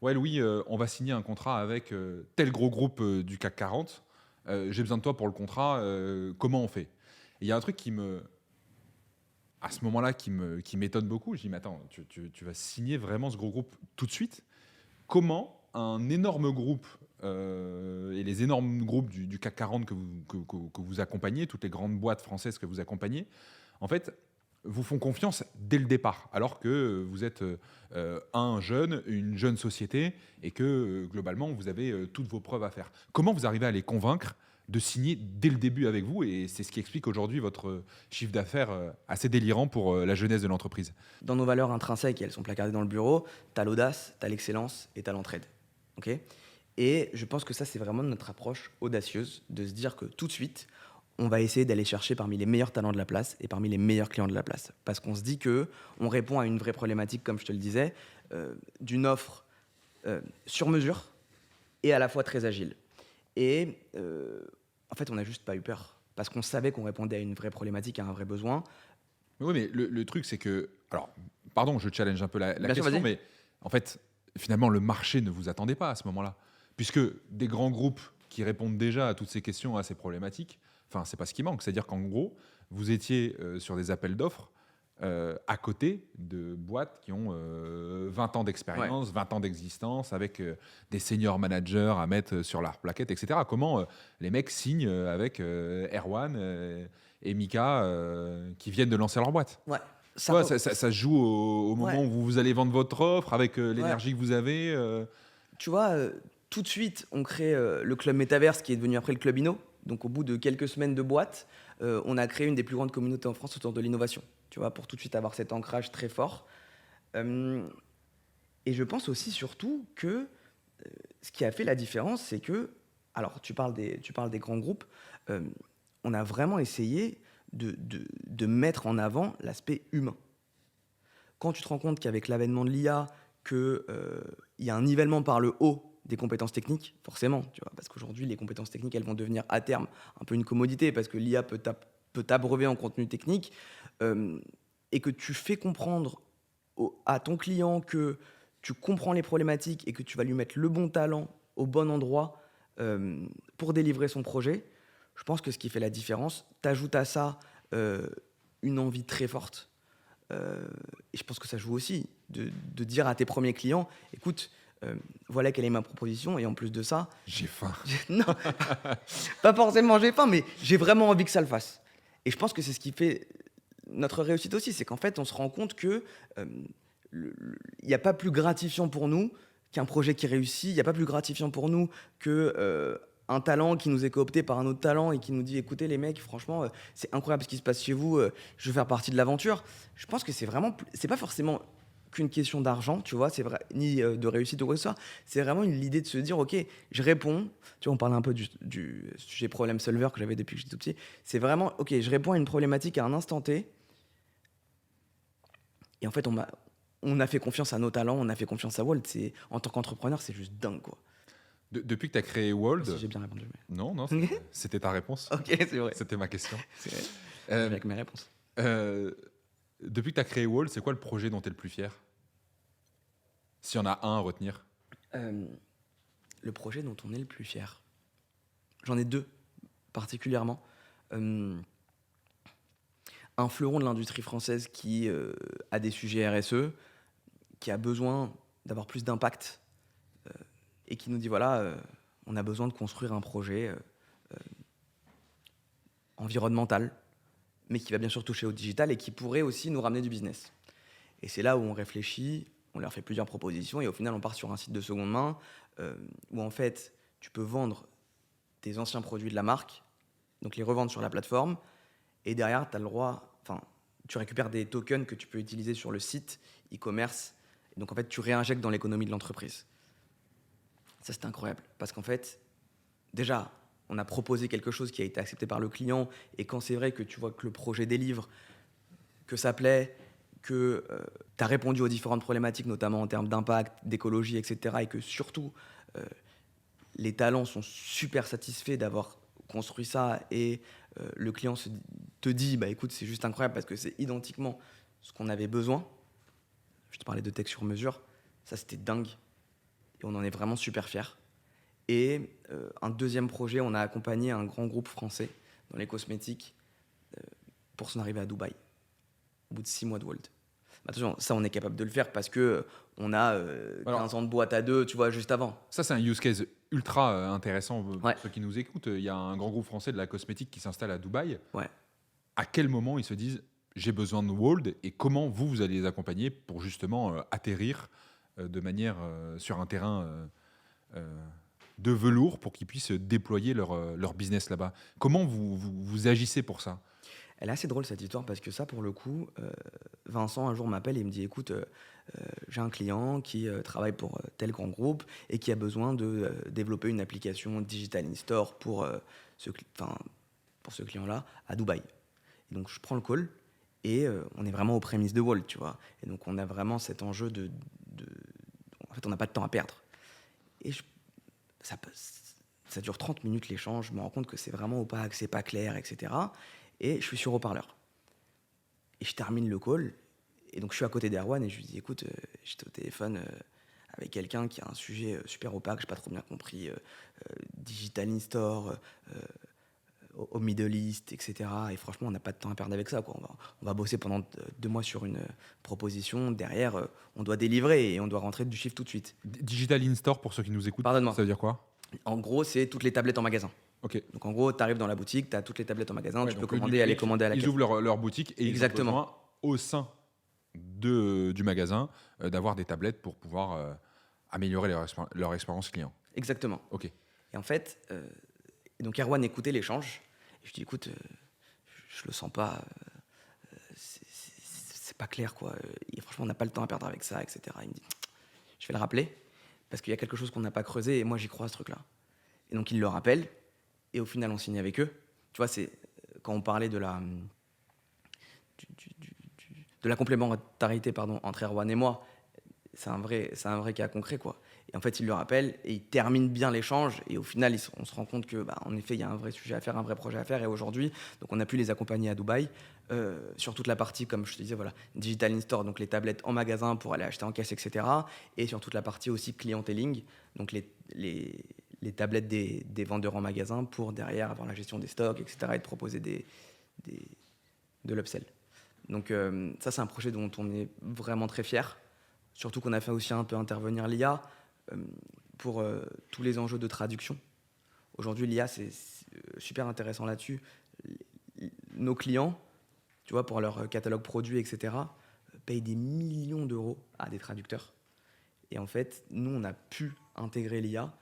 ouais, Louis, on va signer un contrat avec tel gros groupe du CAC 40. J'ai besoin de toi pour le contrat. Comment on fait? Et il y a un truc à ce moment-là, qui m'étonne beaucoup. Je dis mais attends, tu vas signer vraiment ce gros groupe tout de suite? Comment un énorme groupe, et les énormes groupes du CAC 40 que vous accompagnez, toutes les grandes boîtes françaises que vous accompagnez, en fait, vous font confiance dès le départ, alors que vous êtes une jeune société et que globalement vous avez toutes vos preuves à faire. Comment vous arrivez à les convaincre de signer dès le début avec vous? Et c'est ce qui explique aujourd'hui votre chiffre d'affaires assez délirant pour la jeunesse de l'entreprise. Dans nos valeurs intrinsèques, et elles sont placardées dans le bureau, tu as l'audace, tu as l'excellence et tu as l'entraide. Ok. Et je pense que ça, c'est vraiment notre approche audacieuse, de se dire que tout de suite, on va essayer d'aller chercher parmi les meilleurs talents de la place et parmi les meilleurs clients de la place. Parce qu'on se dit qu'on répond à une vraie problématique, comme je te le disais, d'une offre sur mesure et à la fois très agile. Et en fait, on n'a juste pas eu peur. Parce qu'on savait qu'on répondait à une vraie problématique, à un vrai besoin. Oui, mais le truc, c'est que. Alors, pardon, je challenge un peu la Bien sûr, question, vas-y. mais en fait, finalement, le marché ne vous attendait pas à ce moment-là. Puisque des grands groupes qui répondent déjà à toutes ces questions, à ces problématiques, enfin, c'est pas ce qui manque. C'est-à-dire qu'en gros, vous étiez sur des appels d'offres à côté de boîtes qui ont 20 ans Ouais. d'expérience, 20 ans d'existence, avec des senior managers à mettre sur leur plaquette, etc. Comment les mecs signent avec Erwan et Mika qui viennent de lancer leur boîte? Ouais. Tu vois, ça se joue au Ouais. moment où vous allez vendre votre offre, avec Ouais. l'énergie que vous avez. Tu vois, tout de suite, on crée le club Metaverse qui est devenu après le club Inno. Donc, au bout de quelques semaines de boîte, on a créé une des plus grandes communautés en France autour de l'innovation. Tu vois, pour tout de suite avoir cet ancrage très fort. Et je pense aussi, surtout, que ce qui a fait la différence, c'est que, alors, tu parles des grands groupes, on a vraiment essayé de mettre en avant l'aspect humain. Quand tu te rends compte qu'avec l'avènement de l'IA, qu'il y a un nivellement par le haut des compétences techniques, forcément, tu vois, parce qu'aujourd'hui, les compétences techniques, elles vont devenir à terme un peu une commodité, parce que l'IA peut t'abreuver en contenu technique, et que tu fais comprendre à ton client que tu comprends les problématiques et que tu vas lui mettre le bon talent au bon endroit pour délivrer son projet. Je pense que ce qui fait la différence, t'ajoutes à ça une envie très forte. Et je pense que ça joue aussi de dire à tes premiers clients, écoute, voilà quelle est ma proposition, et en plus de ça, J'ai faim. non, pas forcément j'ai faim, mais j'ai vraiment envie que ça le fasse. Et je pense que c'est ce qui fait notre réussite aussi, c'est qu'en fait, on se rend compte que il n'y a pas plus gratifiant pour nous qu'un projet qui réussit, il n'y a pas plus gratifiant pour nous que un talent qui nous est coopté par un autre talent et qui nous dit écoutez les mecs, franchement, c'est incroyable ce qui se passe chez vous, je veux faire partie de l'aventure. Je pense que c'est vraiment, c'est pas forcément qu'une question d'argent, tu vois, c'est vrai, ni de réussite ou quoi que ce soit. C'est vraiment l'idée de se dire ok, je réponds. Tu vois, on parlait un peu du sujet problem solver que j'avais depuis que j'étais tout petit. C'est vraiment ok, je réponds à une problématique à un instant T. Et en fait, on a fait confiance à nos talents, on a fait confiance à Walt. En tant qu'entrepreneur, c'est juste dingue, quoi. Depuis que tu as créé Je sais Wold. pas si j'ai bien répondu. Non, non, c'était ta réponse. Ok, c'est vrai. C'était ma question. C'est vrai. Euh, Avec mes réponses. Depuis que tu as créé Wall, c'est quoi le projet dont tu es le plus fier? S'il y en a un à retenir. Le projet dont on est le plus fier. J'en ai deux, particulièrement. Un fleuron de l'industrie française qui a des sujets RSE, qui a besoin d'avoir plus d'impact et qui nous dit voilà, on a besoin de construire un projet environnemental, mais qui va bien sûr toucher au digital et qui pourrait aussi nous ramener du business. Et c'est là où on réfléchit, on leur fait plusieurs propositions et au final on part sur un site de seconde main où en fait tu peux vendre tes anciens produits de la marque, donc les revendre sur la plateforme, et derrière tu as le droit, enfin tu récupères des tokens que tu peux utiliser sur le site e-commerce, et donc en fait tu réinjectes dans l'économie de l'entreprise. Ça c'est incroyable, parce qu'en fait, déjà, on a proposé quelque chose qui a été accepté par le client, et quand c'est vrai que tu vois que le projet délivre, que ça plaît, que tu as répondu aux différentes problématiques, notamment en termes d'impact, d'écologie, etc., et que surtout, les talents sont super satisfaits d'avoir construit ça, et le client te dit, bah écoute, c'est juste incroyable, parce que c'est identiquement ce qu'on avait besoin. Je te parlais de texte sur mesure, ça c'était dingue, et on en est vraiment super fiers. Et un deuxième projet, on a accompagné un grand groupe français dans les cosmétiques pour son arrivée à Dubaï, au bout de 6 mois de Wolt. Attention, ça on est capable de le faire parce que on a 15 ans de boîte à deux, tu vois, juste avant. Ça, c'est un use case ultra intéressant pour Ouais. ceux qui nous écoutent. Il y a un grand groupe français de la cosmétique qui s'installe à Dubaï. Ouais. À quel moment ils se disent j'ai besoin de Wold et comment vous allez les accompagner pour justement atterrir de manière sur un terrain de velours pour qu'ils puissent déployer leur business là-bas. Comment vous agissez pour ça? Elle est assez drôle cette histoire parce que ça, pour le coup, Vincent un jour m'appelle et me dit écoute, j'ai un client qui travaille pour tel grand groupe et qui a besoin de développer une application Digital In-Store pour pour ce client-là à Dubaï. Et donc je prends le call et on est vraiment aux prémices de Wall, tu vois. Et donc on a vraiment cet enjeu en fait, on n'a pas de temps à perdre. Et ça dure 30 minutes l'échange, je me rends compte que c'est vraiment opaque, c'est pas clair, etc. Et je suis sur haut-parleur. Et je termine le call, et donc je suis à côté d'Erwan et je lui dis écoute, j'étais au téléphone avec quelqu'un qui a un sujet super opaque, j'ai pas trop bien compris, Digital In-Store, au Middle East, etc. Et franchement, on n'a pas de temps à perdre avec ça, quoi. On va bosser pendant 2 mois sur une proposition. Derrière, on doit délivrer et on doit rentrer du chiffre tout de suite. Digital In-Store, pour ceux qui nous écoutent, Pardonne-moi. ça veut dire quoi? En gros, c'est toutes les tablettes en magasin. Ok. Donc en gros, tu arrives dans la boutique, tu as toutes les tablettes en magasin, Ouais, tu peux donc le commander, aller numérique, commander à la ils caisse. ouvrent leur boutique et Exactement. ils ont besoin au sein du magasin d'avoir des tablettes pour pouvoir améliorer leur expérience client. Exactement. Ok. Et en fait, donc Erwan écoutait l'échange. Et je dis écoute, je le sens pas, c'est pas clair, quoi. Et franchement, on n'a pas le temps à perdre avec ça, etc. Il me dit je vais le rappeler parce qu'il y a quelque chose qu'on n'a pas creusé et moi j'y crois à ce truc-là. Et donc il le rappelle et au final on signe avec eux. Tu vois, c'est quand on parlait de la de la complémentarité entre Erwan et moi, c'est un vrai cas concret, quoi. Et en fait, il le rappelle et il termine bien l'échange. Et au final, on se rend compte que, en effet, il y a un vrai sujet à faire, un vrai projet à faire. Et aujourd'hui, donc on a pu les accompagner à Dubaï sur toute la partie, comme je te disais, voilà, Digital In-Store, donc les tablettes en magasin pour aller acheter en caisse, etc. Et sur toute la partie aussi clienteling, donc les tablettes des vendeurs en magasin pour derrière avoir la gestion des stocks, etc. et de proposer de l'upsell. Donc ça, c'est un projet dont on est vraiment très fiers. Surtout qu'on a fait aussi un peu intervenir l'IA pour tous les enjeux de traduction. Aujourd'hui, l'IA, c'est super intéressant là-dessus. Nos clients, tu vois, pour leur catalogue produit, etc., payent des millions d'euros à des traducteurs. Et en fait, nous, on a pu intégrer l'IA,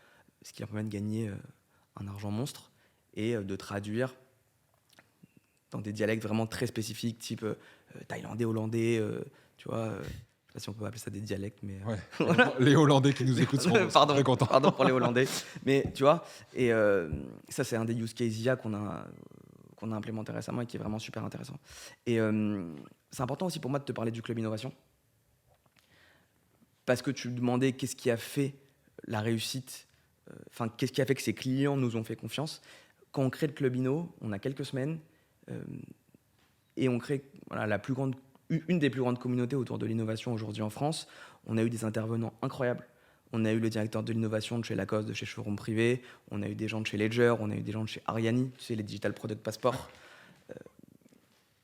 ce qui leur permet de gagner un argent monstre et de traduire dans des dialectes vraiment très spécifiques, type thaïlandais, hollandais, tu vois. Je sais pas si on peut appeler ça des dialectes, mais Ouais. voilà. Les Hollandais qui nous écoutent seront très contents. Pardon pour les Hollandais, mais tu vois. Et ça, c'est un des use cases IA qu'on a implémenté récemment et qui est vraiment super intéressant. Et c'est important aussi pour moi de te parler du Club Innovation, parce que tu demandais qu'est-ce qui a fait la réussite, qu'est-ce qui a fait que ces clients nous ont fait confiance. Quand on crée le Club Inno, on a quelques semaines. Et on crée une des plus grandes communautés autour de l'innovation aujourd'hui en France. On a eu des intervenants incroyables. On a eu le directeur de l'innovation de chez Lacoste, de chez Showroom Privé. On a eu des gens de chez Ledger. On a eu des gens de chez Ariani, tu sais, les Digital Product Passport.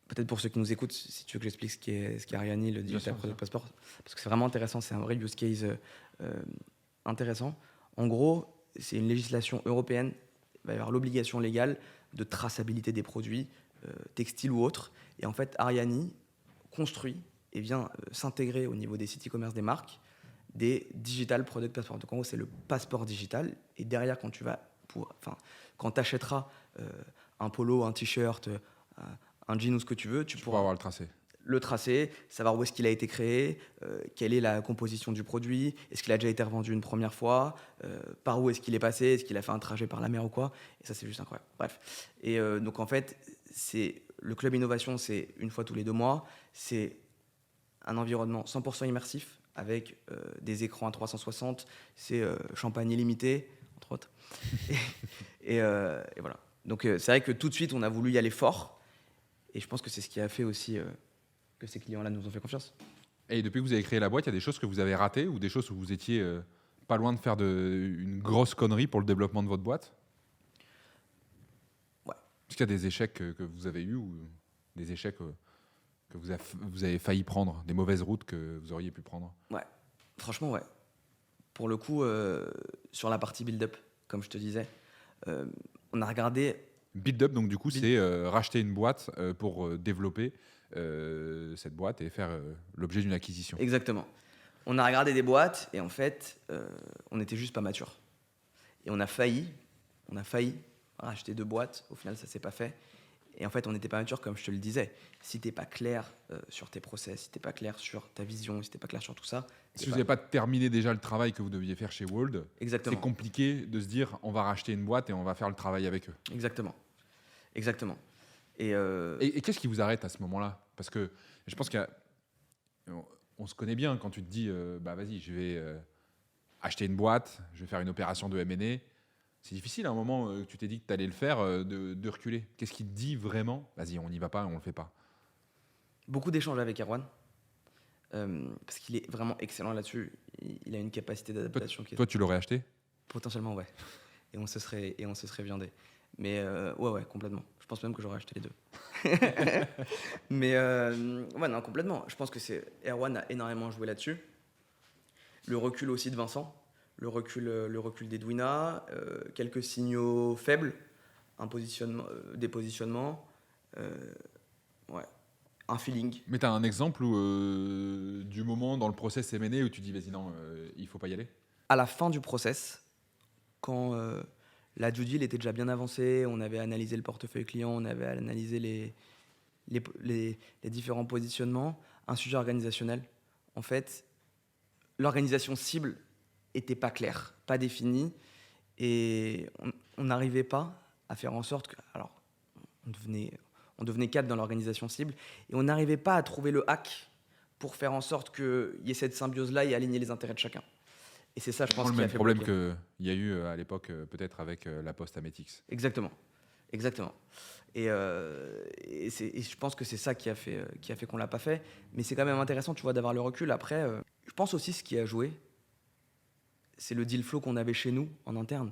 Peut-être pour ceux qui nous écoutent, si tu veux que j'explique ce qu'est Ariani, le Digital Product Passport. Parce que c'est vraiment intéressant. C'est un vrai use case intéressant. En gros, c'est une législation européenne. Il va y avoir l'obligation légale de traçabilité des produits, textiles ou autres. Et en fait, Ariani construit et vient s'intégrer au niveau des sites e-commerce des marques des Digital Product Passport. Donc en gros, c'est le passeport digital. Et derrière, quand tu achèteras un polo, un t-shirt, un jean ou ce que tu veux, tu pourras avoir le tracé, savoir où est-ce qu'il a été créé, quelle est la composition du produit, est-ce qu'il a déjà été revendu une première fois, par où est-ce qu'il est passé, est-ce qu'il a fait un trajet par la mer ou quoi. Et ça, c'est juste incroyable. Bref. Et donc en fait, le Club Innovation, c'est une fois tous les 2 mois. C'est un environnement 100% immersif avec des écrans à 360. C'est champagne illimité, entre autres. et voilà. Donc c'est vrai que tout de suite, on a voulu y aller fort. Et je pense que c'est ce qui a fait aussi que ces clients-là nous ont fait confiance. Et depuis que vous avez créé la boîte, il y a des choses que vous avez ratées ou des choses où vous étiez pas loin de faire une grosse connerie pour le développement de votre boîte? Ouais. Est-ce qu'il y a des échecs que vous avez eus ou des échecs que vous avez failli prendre, des mauvaises routes que vous auriez pu prendre? Ouais. Franchement, ouais. Pour le coup, sur la partie build-up, comme je te disais, euh, on a regardé. Build up, donc du coup, Build- c'est racheter une boîte pour développer cette boîte et faire l'objet d'une acquisition. Exactement. On a regardé des boîtes et en fait, on n'était juste pas mature. Et on a failli racheter 2 boîtes. Au final, ça s'est pas fait. Et en fait, on n'était pas mature, comme je te le disais. Si t'es pas clair sur tes process, si t'es pas clair sur ta vision, si t'es pas clair sur tout ça, Si vous n'avez pas terminé déjà le travail que vous deviez faire chez Wold, c'est exactement, compliqué de se dire on va racheter une boîte et on va faire le travail avec eux. exactement, exactement. Et Et qu'est-ce qui vous arrête à ce moment-là? Parce que je pense qu'on se connaît bien quand tu te dis bah vas-y, je vais acheter une boîte, je vais faire une opération de M&A. C'est difficile à un moment que tu t'es dit que tu allais le faire, de reculer. Qu'est-ce qui te dit vraiment vas-y, on n'y va pas, on le fait pas? beaucoup d'échanges avec Erwan, parce qu'il est vraiment excellent là-dessus. Il a une capacité d'adaptation qui est Toi, tu l'aurais acheté? potentiellement, ouais. Et on se serait viandé. Mais ouais, complètement. Je pense même que j'aurais acheté les deux. Mais ouais, non, complètement. Je pense que Erwan a énormément joué là-dessus. Le recul aussi de Vincent, le recul d'Edwina, quelques signaux faibles, des positionnements, ouais, un feeling. Mais tu as un exemple où, du moment dans le process M&A où tu dis vas-y, non, il faut pas y aller? À la fin du process, quand la due deal était déjà bien avancée, on avait analysé le portefeuille client, on avait analysé les différents positionnements, un sujet organisationnel. En fait, l'organisation cible était pas claire, pas définie, et on n'arrivait pas à faire en sorte que, alors, on devenait 4 dans l'organisation cible, et on n'arrivait pas à trouver le hack pour faire en sorte qu'il y ait cette symbiose-là et aligner les intérêts de chacun. Et c'est ça, je pense, Le qui a même fait problème bloquer. qu'il y a eu à l'époque, peut-être avec la Poste Ametix. Exactement, exactement. Et je pense que c'est ça qui a fait qu'on l'a pas fait. Mais c'est quand même intéressant, tu vois, d'avoir le recul. Après, je pense aussi ce qui a joué, c'est le deal flow qu'on avait chez nous en interne.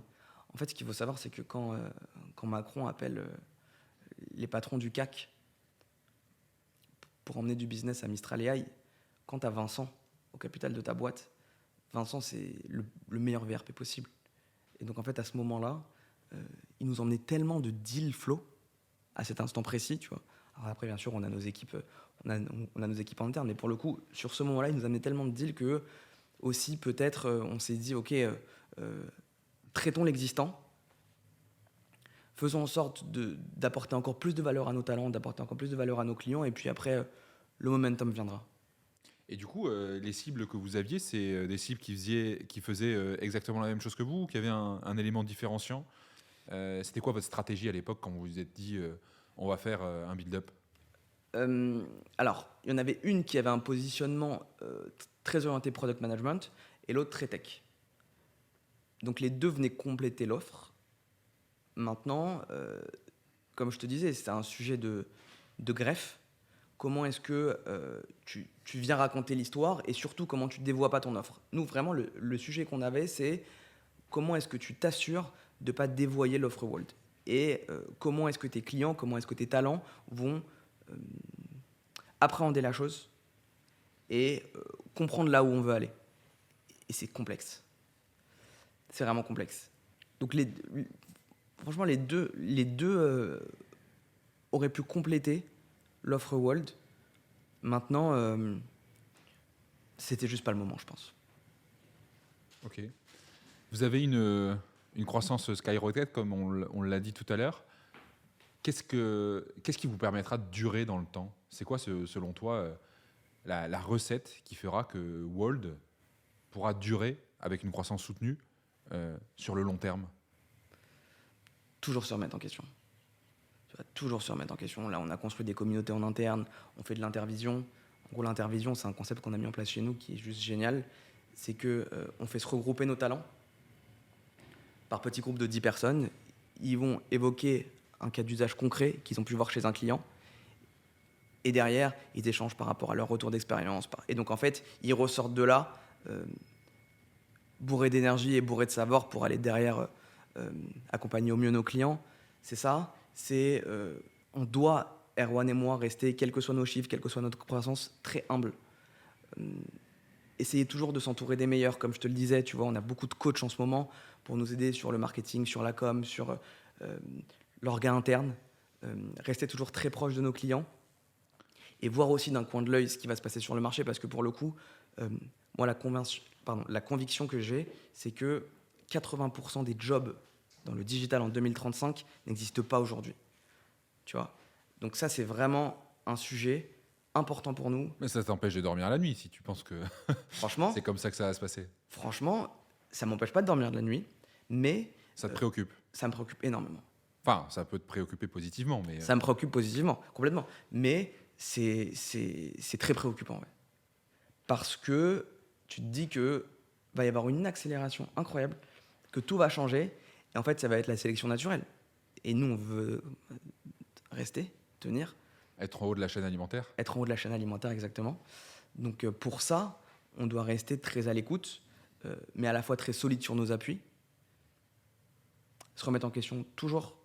En fait, ce qu'il faut savoir, c'est que quand Macron appelle les patrons du CAC pour emmener du business à Mistral AI, quand tu as Vincent au capital de ta boîte, Vincent, c'est le meilleur VRP possible. Et donc, en fait, à ce moment-là, il nous emmenait tellement de deal flow à cet instant précis, tu vois. Alors après, bien sûr, on a nos équipes, on a nos équipes en interne, mais pour le coup, sur ce moment-là, il nous amenait tellement de deals que aussi peut-être on s'est dit, ok, traitons l'existant, faisons en sorte d'apporter encore plus de valeur à nos talents, d'apporter encore plus de valeur à nos clients, et puis après, le momentum viendra. Et du coup, les cibles que vous aviez, c'est des cibles qui faisaient exactement la même chose que vous, ou qui avaient un élément différenciant? C'était quoi votre stratégie à l'époque quand vous vous êtes dit on va faire un build-up? Alors, il y en avait une qui avait un positionnement très orienté product management et l'autre très tech. Donc les deux venaient compléter l'offre. Maintenant, comme je te disais, c'est un sujet de greffe. Comment est-ce que tu viens raconter l'histoire et surtout comment tu ne dévoies pas ton offre. Nous, vraiment, le sujet qu'on avait, c'est comment est-ce que tu t'assures de ne pas dévoyer l'offre Wolt. Et comment est-ce que tes clients, comment est-ce que tes talents vont appréhender la chose et comprendre là où on veut aller. Et c'est complexe. C'est vraiment complexe. Donc franchement, les deux auraient pu compléter l'offre World. Maintenant, c'était juste pas le moment, je pense. Ok. Vous avez une croissance skyrocket, comme on l'a dit tout à l'heure. Qu'est-ce qui vous permettra de durer dans le temps? C'est quoi, selon toi, la recette qui fera que Wold pourra durer avec une croissance soutenue sur le long terme? Toujours se remettre en question. Tu vas toujours se remettre en question. Là, on a construit des communautés en interne, on fait de l'intervision. En gros, l'intervision, c'est un concept qu'on a mis en place chez nous qui est juste génial. C'est que on fait se regrouper nos talents par petits groupes de 10 personnes. Ils vont évoquer un cas d'usage concret qu'ils ont pu voir chez un client. Et derrière, ils échangent par rapport à leur retour d'expérience. Et donc, en fait, ils ressortent de là bourrés d'énergie et bourrés de savoir pour aller derrière accompagner au mieux nos clients. C'est ça. On doit, Erwan et moi, rester, quels que soient nos chiffres, quelle que soit notre croissance, très humble. essayer toujours de s'entourer des meilleurs. Comme je te le disais, tu vois, on a beaucoup de coachs en ce moment pour nous aider sur le marketing, sur la com, sur l'orga interne. Rester toujours très proche de nos clients et voir aussi d'un coin de l'œil ce qui va se passer sur le marché, parce que pour le coup, moi, la conviction que j'ai, c'est que 80% des jobs dans le digital en 2035 n'existent pas aujourd'hui. Tu vois ? Donc ça, c'est vraiment un sujet important pour nous. Mais ça t'empêche de dormir la nuit si tu penses que Franchement, c'est comme ça que ça va se passer. franchement, ça m'empêche pas de dormir de la nuit, mais Ça te préoccupe. ça me préoccupe énormément. Enfin, ça peut te préoccuper positivement, mais Ça me préoccupe positivement, complètement. Mais c'est très préoccupant, ouais. Parce que tu te dis que va y avoir une accélération incroyable, que tout va changer, et en fait, ça va être la sélection naturelle. Et nous, on veut rester, tenir, être en haut de la chaîne alimentaire. être en haut de la chaîne alimentaire, exactement. Donc pour ça, on doit rester très à l'écoute, mais à la fois très solide sur nos appuis, se remettre en question toujours,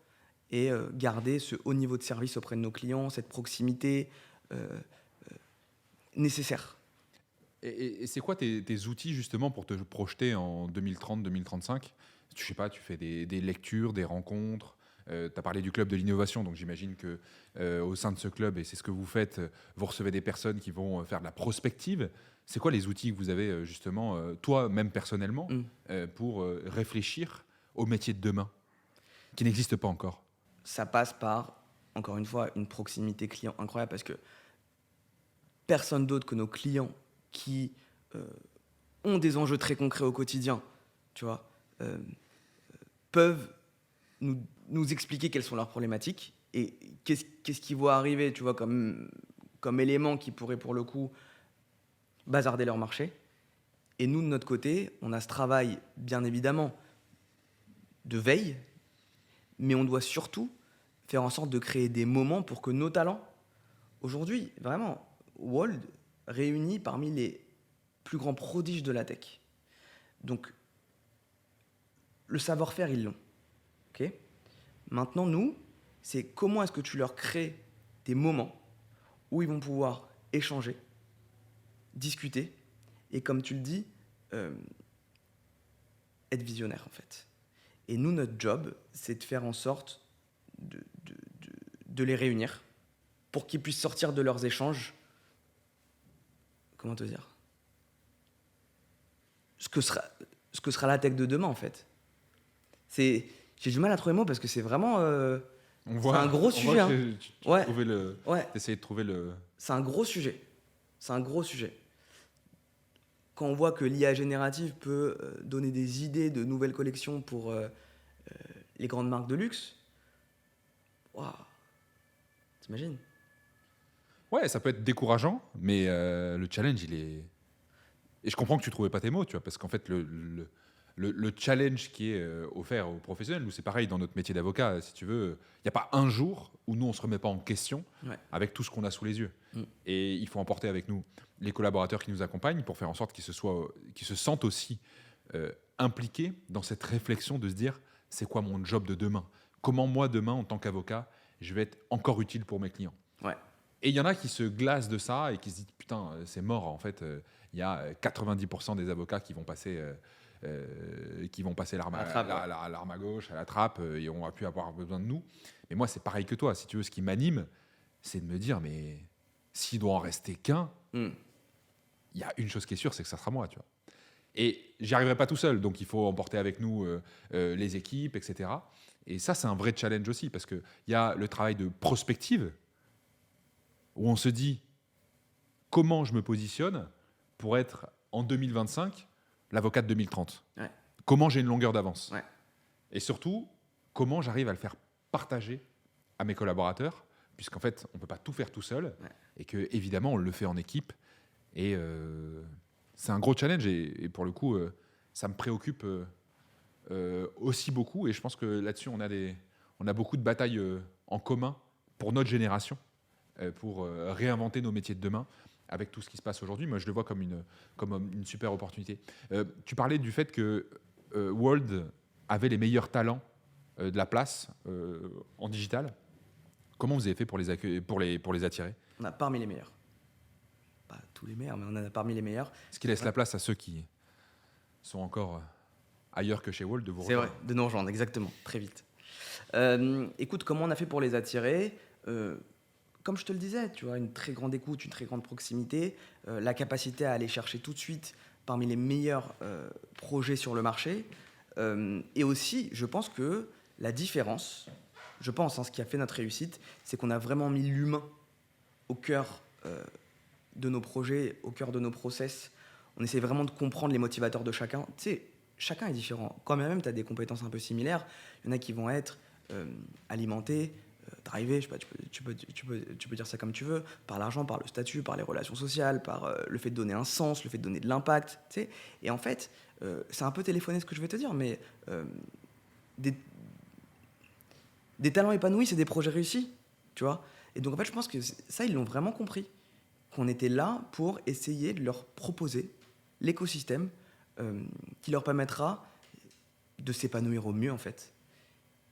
et garder ce haut niveau de service auprès de nos clients, cette proximité nécessaire. Et c'est quoi tes outils justement pour te projeter en 2030-2035 ? Je sais pas, tu fais des lectures, des rencontres. Tu as parlé du club de l'innovation, donc j'imagine que au sein de ce club, et c'est ce que vous faites, vous recevez des personnes qui vont faire de la prospective. C'est quoi les outils que vous avez justement, toi, même personnellement, pour réfléchir au métier de demain, qui n'existe pas encore ? Ça passe par, encore une fois, une proximité client incroyable, parce que personne d'autre que nos clients qui ont des enjeux très concrets au quotidien, tu vois, peuvent nous expliquer quelles sont leurs problématiques et qu'est-ce qui va arriver, tu vois, comme élément qui pourrait pour le coup bazarder leur marché. Et nous, de notre côté, on a ce travail, bien évidemment, de veille, mais on doit surtout faire en sorte de créer des moments pour que nos talents, aujourd'hui, vraiment, Wold réunit parmi les plus grands prodiges de la tech. Donc, le savoir-faire, ils l'ont. Okay ? Maintenant, nous, c'est comment est-ce que tu leur crées des moments où ils vont pouvoir échanger, discuter, et comme tu le dis, être visionnaire, en fait. Et nous, notre job, c'est de faire en sorte de les réunir pour qu'ils puissent sortir de leurs échanges. Comment te dire ? Ce que sera la tech de demain, en fait. J'ai du mal à trouver le mot parce que c'est vraiment... c'est un gros sujet. Hein. Ouais. Ouais. T'essayes de trouver le... C'est un gros sujet. C'est un gros sujet. Quand on voit que l'IA générative peut donner des idées de nouvelles collections pour les grandes marques de luxe, waouh, t'imagines ? Ouais, ça peut être décourageant, mais le challenge, il est... Et je comprends que tu trouvais pas tes mots, tu vois, parce qu'en fait, le challenge qui est offert aux professionnels, nous c'est pareil dans notre métier d'avocat, si tu veux, il n'y a pas un jour où nous on se remet pas en question avec tout ce qu'on a sous les yeux. Et il faut emporter avec nous les collaborateurs qui nous accompagnent pour faire en sorte qu'ils se sentent aussi impliqués dans cette réflexion de se dire c'est quoi mon job de demain ? Comment moi demain en tant qu'avocat je vais être encore utile pour mes clients ? Ouais. Et il y en a qui se glacent de ça et qui se disent putain c'est mort en fait, il y a 90% des avocats qui vont passer l'arme à gauche, à la trappe, et on va plus avoir besoin de nous. Mais moi, c'est pareil que toi. Si tu veux, ce qui m'anime, c'est de me dire, mais s'il doit en rester qu'un, il y a une chose qui est sûre, c'est que ça sera moi, tu vois. Et j'y arriverai pas tout seul, donc il faut emporter avec nous les équipes, etc. Et ça, c'est un vrai challenge aussi, parce qu'il y a le travail de prospective, où on se dit, comment je me positionne pour être, en 2025, l'avocat de 2030. Ouais. Comment j'ai une longueur d'avance. Ouais. Et surtout, comment j'arrive à le faire partager à mes collaborateurs, puisqu'en fait, on ne peut pas tout faire tout seul, et que évidemment, on le fait en équipe. Et c'est un gros challenge, et pour le coup, ça me préoccupe aussi beaucoup. Et je pense que là-dessus, on a beaucoup de batailles en commun pour notre génération, pour réinventer nos métiers de demain. Avec tout ce qui se passe aujourd'hui, moi je le vois comme une super opportunité. Tu parlais du fait que Wold avait les meilleurs talents de la place en digital. Comment vous avez fait pour les attirer ? On a parmi les meilleurs. Pas tous les meilleurs, mais on en a parmi les meilleurs. Ce qui laisse la place à ceux qui sont encore ailleurs que chez Wall de vous C'est vrai, rejoindre. de nous rejoindre, exactement, très vite. Écoute, comment on a fait pour les attirer? Comme je te le disais, tu vois, une très grande écoute, une très grande proximité, la capacité à aller chercher tout de suite parmi les meilleurs projets sur le marché. Et aussi, je pense que la différence, ce qui a fait notre réussite, c'est qu'on a vraiment mis l'humain au cœur de nos projets, au cœur de nos process. On essaie vraiment de comprendre les motivateurs de chacun. Tu sais, chacun est différent. Quand même, tu as des compétences un peu similaires. Il y en a qui vont être alimentés, drivés, je sais pas, tu peux dire ça comme tu veux, par l'argent, par le statut, par les relations sociales, par le fait de donner un sens, le fait de donner de l'impact. Tu sais. Et en fait, c'est un peu téléphoné ce que je vais te dire, mais des, des talents épanouis, c'est des projets réussis, tu vois. Et donc en fait, je pense que ça, ils l'ont vraiment compris, qu'on était là pour essayer de leur proposer l'écosystème qui leur permettra de s'épanouir au mieux, en fait.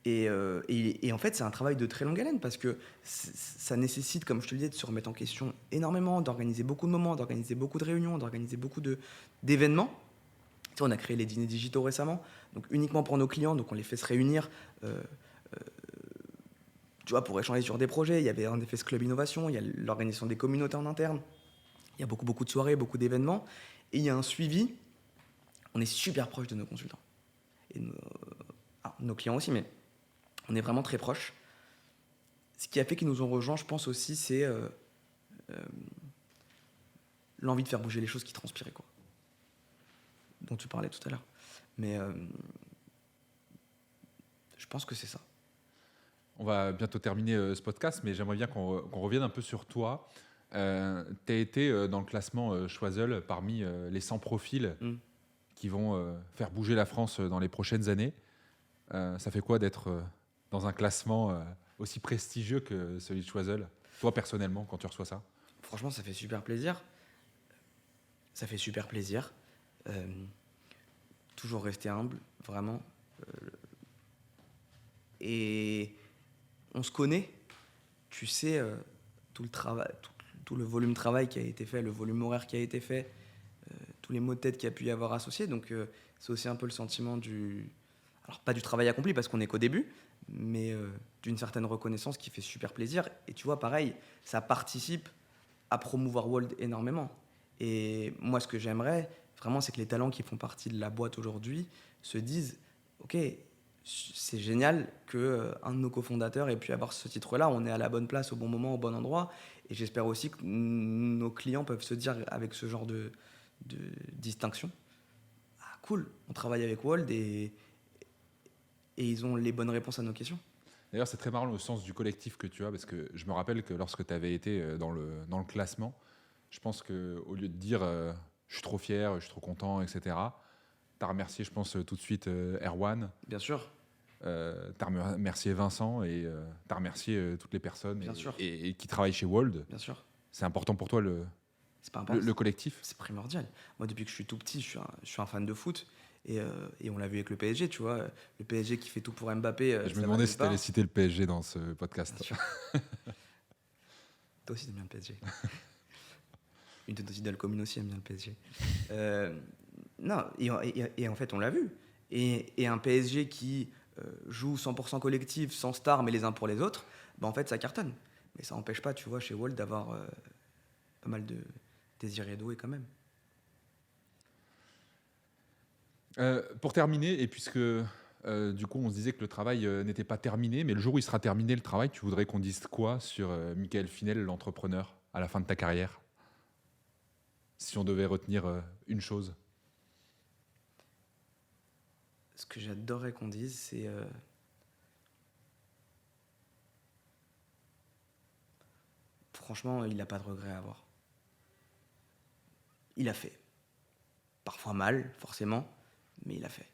Et en fait, c'est un travail de très longue haleine parce que ça nécessite, comme je te le disais, de se remettre en question énormément, d'organiser beaucoup de moments, d'organiser beaucoup de réunions, d'organiser beaucoup d'événements. Tu sais, on a créé les dîners digitaux récemment, donc uniquement pour nos clients, donc on les fait se réunir tu vois, pour échanger sur des projets. Il y avait un effet Club Innovation, il y a l'organisation des communautés en interne, il y a beaucoup de soirées, beaucoup d'événements, et il y a un suivi. On est super proche de nos consultants. Et nos clients aussi, mais on est vraiment très proches. Ce qui a fait qu'ils nous ont rejoints, je pense aussi, c'est l'envie de faire bouger les choses qui transpiraient, quoi. Dont tu parlais tout à l'heure. Mais je pense que c'est ça. On va bientôt terminer ce podcast, mais j'aimerais bien qu'on revienne un peu sur toi. Tu as été dans le classement Choiseul parmi les 100 profils qui vont faire bouger la France dans les prochaines années. Ça fait quoi d'être dans un classement aussi prestigieux que celui de Choiseul, toi personnellement, quand tu reçois ça? Franchement, ça fait super plaisir. Ça fait super plaisir. Toujours rester humble, vraiment. Et on se connaît. Tu sais tout le travail, tout le volume de travail qui a été fait, le volume horaire qui a été fait, tous les maux de tête qu'il y a pu y avoir associés. Donc c'est aussi un peu le sentiment alors pas du travail accompli parce qu'on n'est qu'au début, mais d'une certaine reconnaissance qui fait super plaisir. Et tu vois, pareil, ça participe à promouvoir Wold énormément. Et moi, ce que j'aimerais, vraiment, c'est que les talents qui font partie de la boîte aujourd'hui se disent « Ok, c'est génial qu'un de nos cofondateurs ait pu avoir ce titre-là, on est à la bonne place, au bon moment, au bon endroit. » Et j'espère aussi que nos clients peuvent se dire, avec ce genre de distinction, « Ah, cool, on travaille avec Wold et ils ont les bonnes réponses à nos questions. » D'ailleurs, c'est très marrant le sens du collectif que tu as, parce que je me rappelle que lorsque tu avais été dans le classement, je pense qu'au lieu de dire je suis trop fier, je suis trop content, etc., tu as remercié, je pense, tout de suite Erwan. Bien sûr. Tu as remercié Vincent et tu as remercié toutes les personnes et qui travaillent chez Wold. Bien sûr. C'est important pour toi C'est pas important. le collectif? C'est primordial. Moi, depuis que je suis tout petit, je suis un fan de foot. Et on l'a vu avec le PSG, tu vois. Le PSG qui fait tout pour Mbappé. Je me demandais si tu allais citer le PSG dans ce podcast. Bien sûr. Toi aussi, t'aimes bien le PSG. Une de nos idoles communes aussi aime bien le PSG. Non, et en fait, on l'a vu. Et un PSG qui joue 100% collectif, sans star, mais les uns pour les autres, bah en fait, ça cartonne. Mais ça n'empêche pas, tu vois, chez Wold d'avoir pas mal de désirs et doués quand même. Pour terminer, et puisque du coup on se disait que le travail n'était pas terminé, mais le jour où il sera terminé le travail, tu voudrais qu'on dise quoi sur Michael Finel, l'entrepreneur, à la fin de ta carrière? Si on devait retenir une chose. Ce que j'adorerais qu'on dise, c'est franchement, il n'a pas de regret à avoir. Il a fait. Parfois mal, forcément, mais il a fait.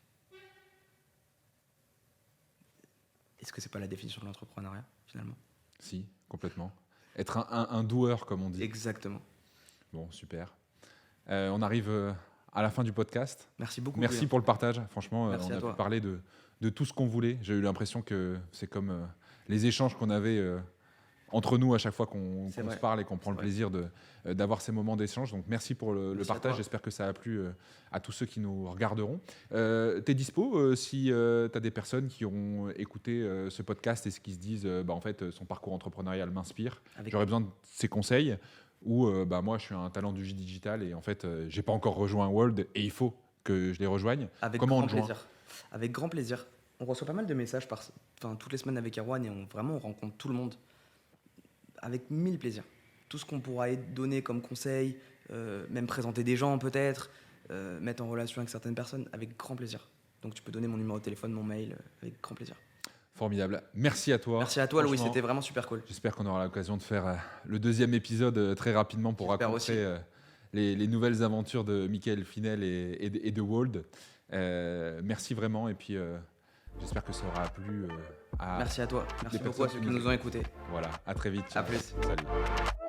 Est-ce que c'est pas la définition de l'entrepreneuriat, finalement? Si, complètement. Être un doueur, comme on dit. Exactement. Bon, super. On arrive à la fin du podcast. Merci beaucoup. Merci pour le partage. Franchement, Merci on à a toi. pu parler de tout ce qu'on voulait. J'ai eu l'impression que c'est comme les échanges qu'on avait entre nous à chaque fois qu'on C'est se vrai. parle et qu'on prend le vrai. plaisir d'avoir ces moments d'échange. Donc merci pour le Merci à partage. toi. J'espère que ça a plu à tous ceux qui nous regarderont. T'es dispo si tu as des personnes qui ont écouté ce podcast et qui se disent en fait son parcours entrepreneurial m'inspire. Avec, J'aurais besoin de ses conseils. Ou moi je suis un talent du digital et en fait j'ai pas encore rejoint World et il faut que je les rejoigne. avec Comment on grand te joint? plaisir. Avec grand plaisir. On reçoit pas mal de messages toutes les semaines avec Erwan et on rencontre tout le monde avec mille plaisirs. Tout ce qu'on pourra donner comme conseil, même présenter des gens peut-être, mettre en relation avec certaines personnes, avec grand plaisir. Donc tu peux donner mon numéro de téléphone, mon mail, avec grand plaisir. Formidable. Merci à toi. Merci à toi Louis, Franchement, c'était vraiment super cool. j'espère qu'on aura l'occasion de faire le deuxième épisode très rapidement pour J'espère raconter les nouvelles aventures de Michael Finel et de Wold. Merci vraiment et puis j'espère que ça aura plu à Merci à toi. Merci des beaucoup à personnes ceux qui qui nous nous ont écoutés. Voilà, à très vite. À plus. Salut.